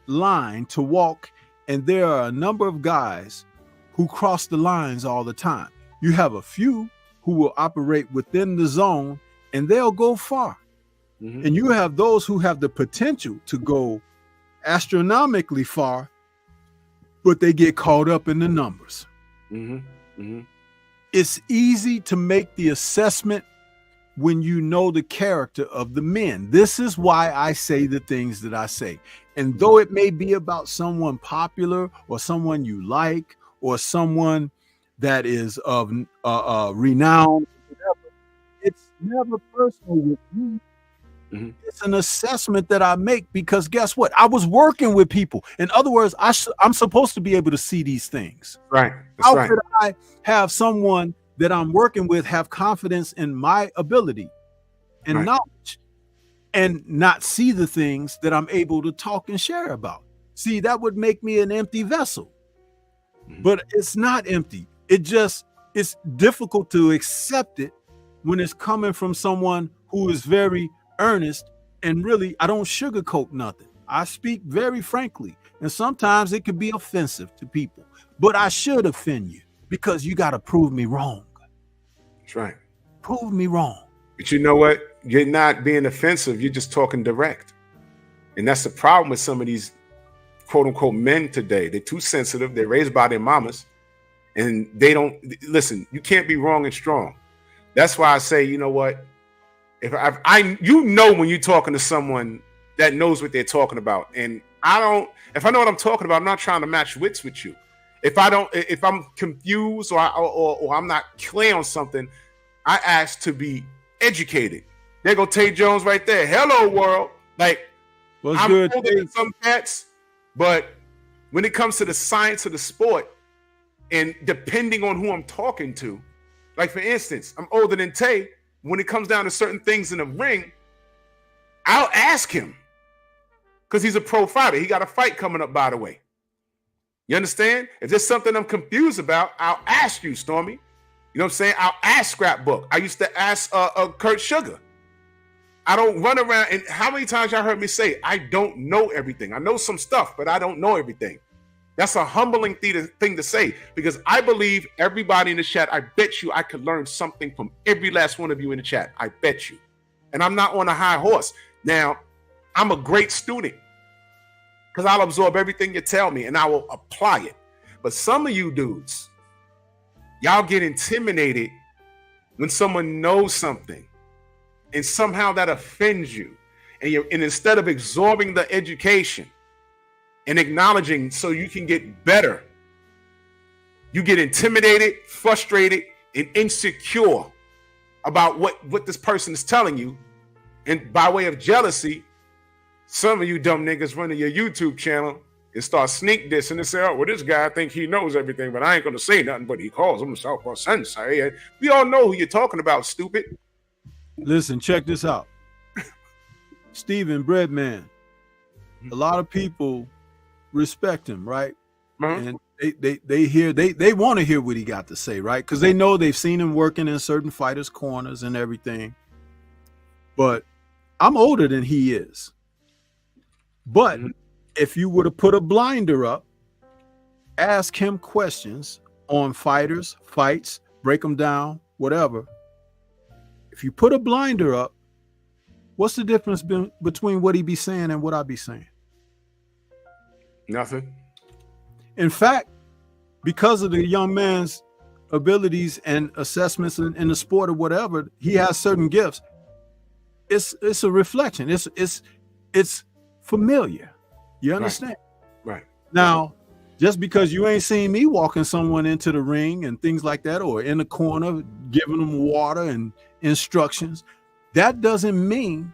line to walk, and there are a number of guys who cross the lines all the time. You have a few who will operate within the zone, and they'll go far. Mm-hmm. And you have those who have the potential to go astronomically far, but they get caught up in the numbers. Mm-hmm. Mm-hmm. It's easy to make the assessment when you know the character of the men. This is why I say the things that I say. And though it may be about someone popular or someone you like or someone that is of renown, it's never personal with me. Mm-hmm. It's an assessment that I make because guess what? I was working with people. In other words, I'm supposed to be able to see these things. Right. How could I have someone that I'm working with have confidence in my ability and knowledge and not see the things that I'm able to talk and share about? See, that would make me an empty vessel. Mm-hmm. But it's not empty. It's difficult to accept it when it's coming from someone who is very earnest, and really, I don't sugarcoat nothing. I speak very frankly, and sometimes it could be offensive to people, but I should offend you because you got to prove me wrong. That's right. Prove me wrong. But you know what? You're not being offensive. You're just talking direct. And that's the problem with some of these quote unquote men today. They're too sensitive. They're raised by their mamas and they don't listen. You can't be wrong and strong. That's why I say, you know what? If you know when you're talking to someone that knows what they're talking about, and if I know what I'm talking about, I'm not trying to match wits with you. If I'm confused or I'm not clear on something, I ask to be educated. There go Tay Jones right there. Hello, world. Like, what's I'm good, older than some cats, but when it comes to the science of the sport, and depending on who I'm talking to, like for instance, I'm older than Tay. When it comes down to certain things in the ring, I'll ask him because he's a pro fighter. He got a fight coming up, by the way. You understand? If there's something I'm confused about, I'll ask you, Stormy. You know what I'm saying? I'll ask Scrapbook. I used to ask Kurt Sugar. I don't run around. And how many times y'all heard me say, I don't know everything. I know some stuff, but I don't know everything. That's a humbling thing to say because I believe everybody in the chat, I bet you I could learn something from every last one of you in the chat. I bet you. And I'm not on a high horse. Now, I'm a great student because I'll absorb everything you tell me and I will apply it. But some of you dudes, y'all get intimidated when someone knows something and somehow that offends you. And instead of absorbing the education and acknowledging so you can get better, you get intimidated, frustrated, and insecure about what this person is telling you. And by way of jealousy, some of you dumb niggas run to your YouTube channel and start sneak dissing and say, oh, well, this guy think he knows everything, but I ain't going to say nothing, but he calls himself a sensei. We all know who you're talking about, stupid. Listen, check this out. Steven Breadman, a lot of people respect him, right? And they want to hear what he got to say, right? Because they know they've seen him working in certain fighters' corners and everything. But I'm older than he is. But if you were to put a blinder up, ask him questions on fighters, fights, break them down, whatever. If you put a blinder up, what's the difference between what he be saying and what I be saying? Nothing. In fact, because of the young man's abilities and assessments in the sport or whatever, he has certain gifts. It's a reflection. It's familiar. You understand? Right. Now, just because you ain't seen me walking someone into the ring and things like that, or in the corner giving them water and instructions, that doesn't mean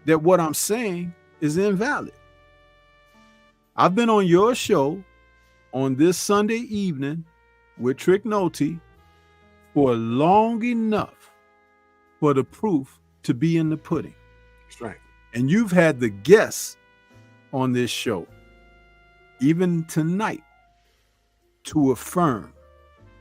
that what I'm saying is invalid. I've been on your show on this Sunday evening with Trick Noti for long enough for the proof to be in the pudding. That's right. And you've had the guests on this show, even tonight, to affirm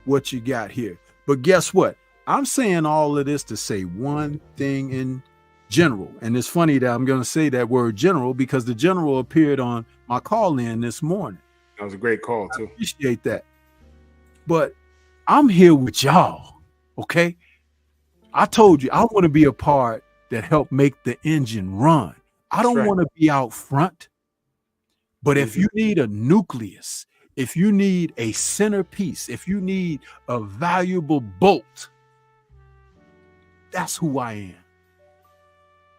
what you got here. But guess what? I'm saying all of this to say one thing in general. And it's funny that I'm going to say that word general because the general appeared on my call-in this morning. That was a great call, too. I appreciate that. But I'm here with y'all, okay? I told you I want to be a part that help make the engine run. I don't want to be out front. But if you need a nucleus, if you need a centerpiece, if you need a valuable bolt, that's who I am.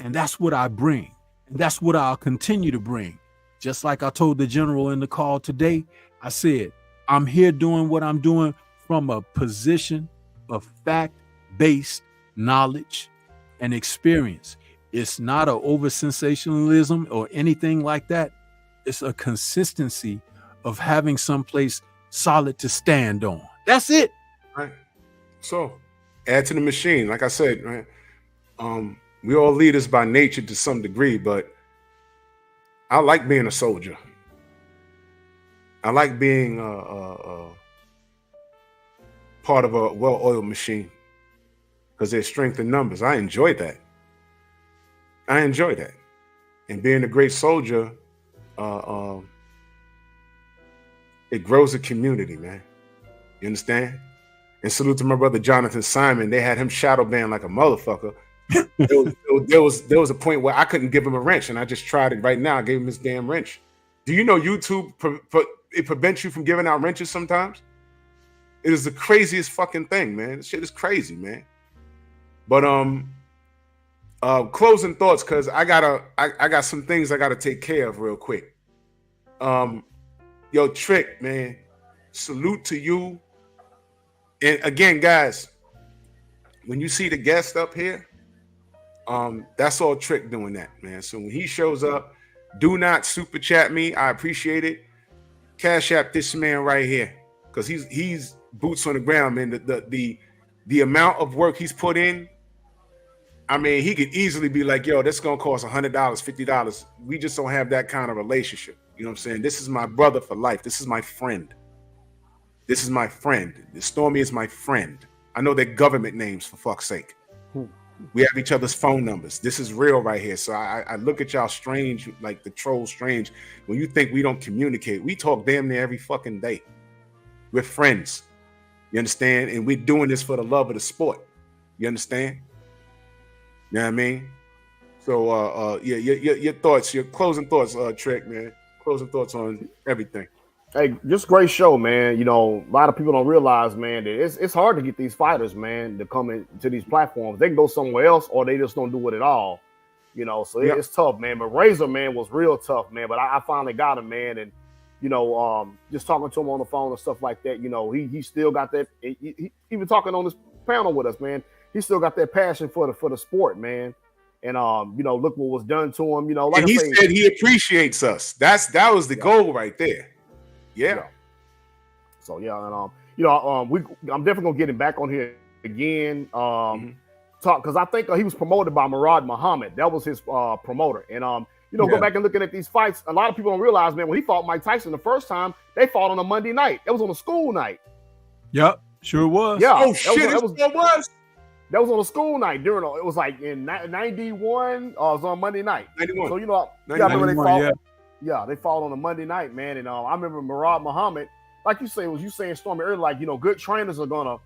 And that's what I bring. And that's what I'll continue to bring. Just like I told the general in the call today, I said, I'm here doing what I'm doing from a position of fact-based knowledge and experience. It's not an over sensationalism or anything like that. It's a consistency of having someplace solid to stand on. That's it. Right. So add to the machine. Like I said, right? We all leaders by nature to some degree, but I like being a soldier. I like being part of a well-oiled machine because there's strength in numbers. I enjoy that. And being a great soldier, it grows a community, man. You understand? And salute to my brother Jonathan Simon. They had him shadow banned like a motherfucker. there was a point where I couldn't give him a wrench, and I just tried it right now. I gave him his damn wrench. Do you know YouTube it prevents you from giving out wrenches sometimes? It is the craziest fucking thing, man. This shit is crazy, man. But closing thoughts, because I got some things I gotta take care of real quick. Yo, Trick, man, salute to you. And again, guys, when you see the guest up here, that's all Trick doing that, man. So when he shows up, do not super chat me. I appreciate it. Cash app this man right here, because he's boots on the ground, man. The amount of work he's put in. I mean, he could easily be like, yo, that's gonna cost $100, $50. We just don't have that kind of relationship. You know what I'm saying? This is my brother for life. This is my friend. This is my friend. Stormy is my friend. I know their government names, for fuck's sake. We have each other's phone numbers. This is real right here. So I look at y'all strange, like the troll strange. When you think we don't communicate, we talk damn near every fucking day. We're friends. You understand? And we're doing this for the love of the sport. You understand? You know what I mean? So yeah, your thoughts, your closing thoughts, Trick, man. Closing thoughts on everything. Hey, just great show, man. You know, a lot of people don't realize, man, that it's hard to get these fighters, man, to come into these platforms. They can go somewhere else, or they just don't do it at all. You know, so it's tough, man. But Razor, man, was real tough, man. But I finally got him, man, and you know, just talking to him on the phone and stuff like that. You know, he still got that. He even talking on this panel with us, man. He still got that passion for the sport, man. And you know, look what was done to him. You know, like and he said he appreciates us. That was the goal right there. Yeah. So yeah, and you know, I'm definitely gonna get him back on here again. Talk, because I think he was promoted by Murad Muhammad. That was his promoter. And you know, go back and looking at these fights. A lot of people don't realize, man, when he fought Mike Tyson the first time, they fought on a Monday night. It was on a school night. Yep, sure was. Yeah. Oh shit, it was. That was on a school night during. It was like in '91. It was on Monday night. 91. So you know, they fought. Yeah, they fought on a Monday night, man. And I remember Murad Muhammad, like you say, was you saying, Stormy, earlier, like, you know, good trainers are gonna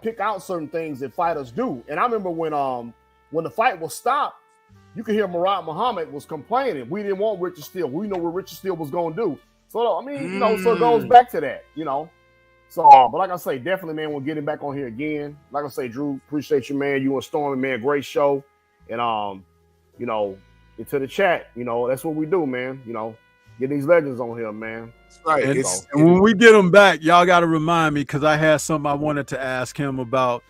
pick out certain things that fighters do. And I remember when the fight was stopped, you could hear Murad Muhammad was complaining. We didn't want Richard Steele. We know what Richard Steele was gonna do. So I mean, you know, so it goes back to that, you know. So, but like I say, definitely, man, we'll get him back on here again. Like I say, Drew, appreciate you, man. You and Stormy, man, great show. And you know, into the chat, you know, that's what we do, man. You know, get these legends on here, man. That's right. And when we get them back, y'all got to remind me, because I had something I wanted to ask him about.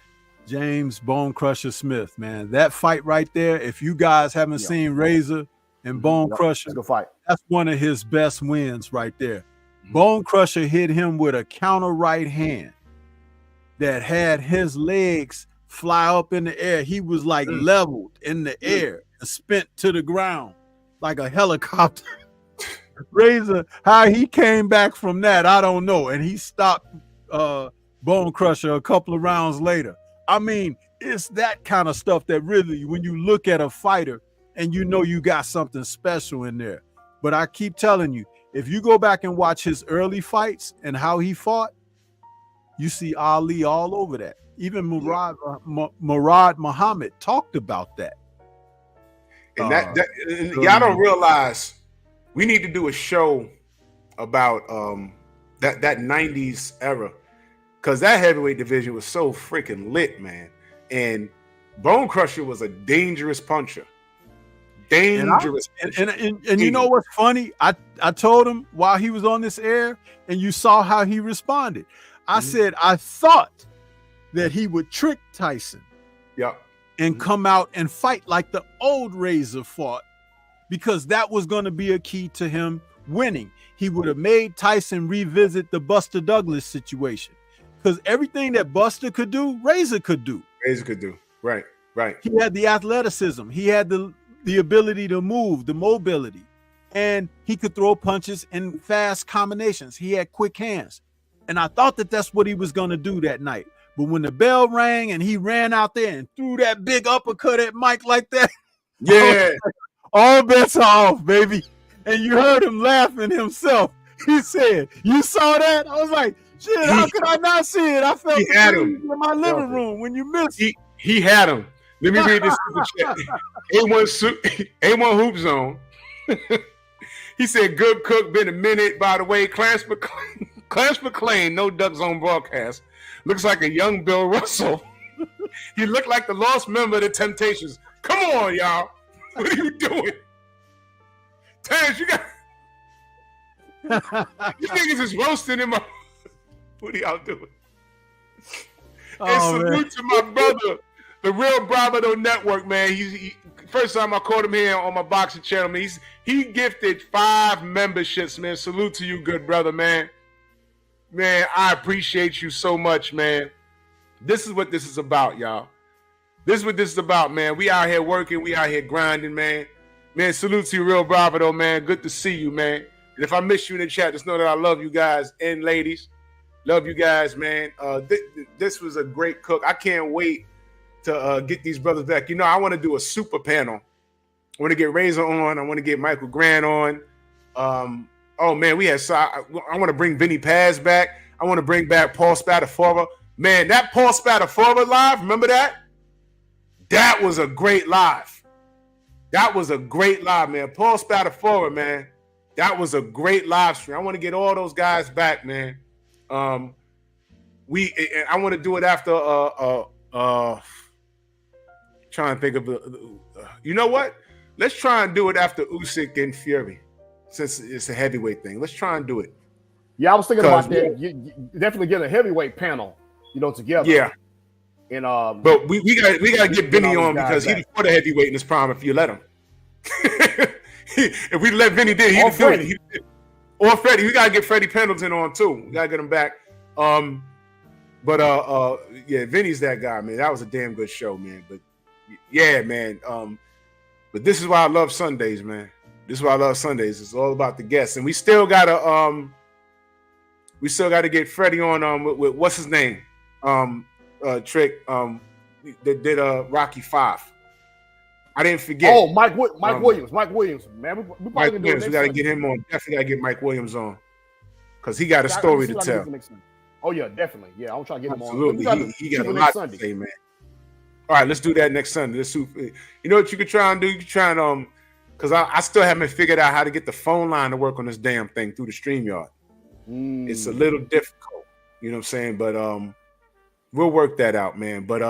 James Bone Crusher Smith, man, that fight right there. If you guys haven't seen Razor and Bone Crusher, good fight. That's one of his best wins right there. Bone Crusher hit him with a counter right hand that had his legs fly up in the air. He was like leveled in the air and spent to the ground like a helicopter. Razor, how he came back from that, I don't know. And he stopped Bone Crusher a couple of rounds later. I mean, it's that kind of stuff that really, when you look at a fighter and you know you got something special in there. But I keep telling you, if you go back and watch his early fights and how he fought, you see Ali all over that. Even Murad Muhammad talked about that. And y'all don't realize we need to do a show about that 90s era, because that heavyweight division was so freaking lit, man. And Bone Crusher was a dangerous puncher. Dangerous. And you know what's funny? I told him while he was on this air, and you saw how he responded. I said, I thought that he would trick Tyson. Yep. And come out and fight like the old Razor fought, because that was going to be a key to him winning. He would have made Tyson revisit the Buster Douglas situation, because everything that Buster could do, Razor could do. Razor could do. Right. He had the athleticism. He had the ability to move, the mobility, and he could throw punches in fast combinations. He had quick hands. And I thought that that's what he was going to do that night. But when the bell rang and he ran out there and threw that big uppercut at Mike like that, yeah, all bets are off, baby. And you heard him laughing himself. He said, "You saw that?" I was like, "Shit, how could I not see it? I felt he had him in my living room when you missed." He had him. Let me read this super chat. A1 Hoop Zone. He said, "Good cook, been a minute. By the way, Clarence McClain, no Duck Zone broadcast. Looks like a young Bill Russell. He looked like the lost member of the Temptations. Come on, y'all. What are you doing? Terrence, you got... You niggas is roasting in my... What are y'all doing?" And salute to my brother, the Real Bravado Network, man. He first time I caught him here on my boxing channel, man. He gifted 5 memberships, man. Salute to you, good brother, man. Man, I appreciate you so much, man. This is what this is about, y'all. This is what this is about, man. We out here working. We out here grinding, man. Man, salute to you, Real Bravado, man. Good to see you, man. And if I miss you in the chat, just know that I love you guys and ladies. Love you guys, man. This was a great cook. I can't wait to get these brothers back. You know, I want to do a super panel. I want to get Razor on. I want to get Michael Grant on. Oh, man, I want to bring Vinny Paz back. I want to bring back Paul Spadafora. Man, that Paul Spadafora live, remember that? That was a great live. That was a great live, man. Paul Spadafora, man. That was a great live stream. I want to get all those guys back, man. I want to do it after trying to think of you know what? Let's try and do it after Usyk and Fury, since it's a heavyweight thing. Let's try and do it. Yeah, I was thinking about that. You definitely get a heavyweight panel, together. Yeah. And but we gotta get Vinny on, because he fought a heavyweight in his prime if you let him. If we let Vinny do it. Or Freddie. We gotta get Freddie Pendleton on too. We gotta get him back. Yeah, Vinny's that guy, man. That was a damn good show, man. But yeah, man. But this is why I love Sundays, man. This is why I love Sundays. It's all about the guests, and we still gotta get Freddie on with what's his name, Trick that did Rocky 5. I didn't forget. Oh, Mike Williams, man. Mike Williams. We gotta get him on. Definitely gotta get Mike Williams on, because he got a story to tell. Oh yeah, definitely. Yeah, I'm trying to get him on. Absolutely, he got a lot to say, man. All right, let's do that next Sunday. You know what you could try and do? You could try and because I still haven't figured out how to get the phone line to work on this damn thing through the StreamYard. It's a little difficult, you know what I'm saying? But we'll work that out, man. But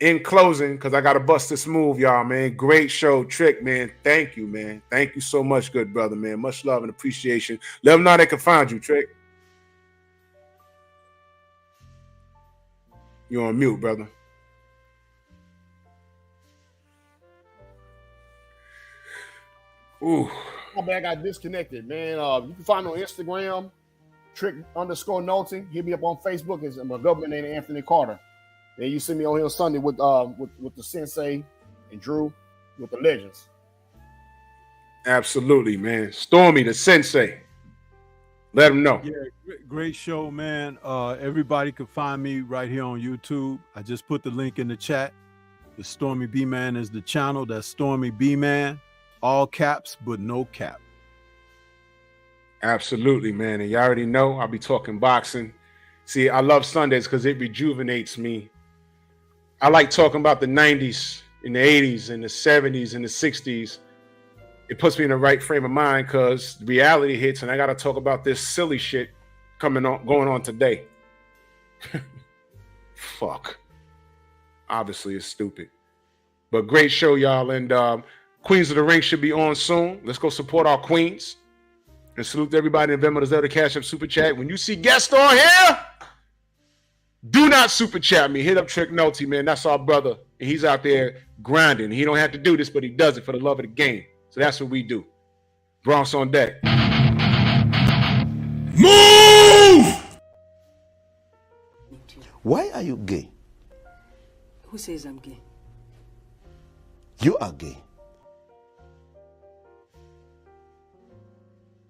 in closing, because I gotta bust this move, y'all, man. Great show, Trick, man. Thank you, man. Thank you so much, good brother, man. Much love and appreciation. Let them know they can find you, Trick. You're on mute, brother. Ooh. Oh, man, I got disconnected, man. You can find me on Instagram, Trick_Nolte. Hit me up on Facebook. It's my government name, Anthony Carter. Then you see me on here Sunday with the Sensei and Drew with the Legends. Absolutely, man. Stormy, the Sensei. Let them know. Yeah, great show, man. Everybody can find me right here on YouTube. I just put the link in the chat. The Stormy B Man is the channel. That's Stormy B Man, all caps but no cap. Absolutely, man. And you already know I'll be talking boxing. See, I love Sundays because it rejuvenates me. I like talking about the 90s and the 80s and the 70s and the 60s. It puts me in the right frame of mind because reality hits and I got to talk about this silly shit going on today. Fuck. Obviously, it's stupid. But great show, y'all. And Queens of the Ring should be on soon. Let's go support our queens. And salute to everybody in Venmo, Zelda, Cash App, Super Chat. When you see guests on here, do not Super Chat me. Hit up Trick Noty, man. That's our brother. And he's out there grinding. He don't have to do this, but he does it for the love of the game. So that's what we do. Bronx on deck. Move! Why are you gay? Who says I'm gay? You are gay.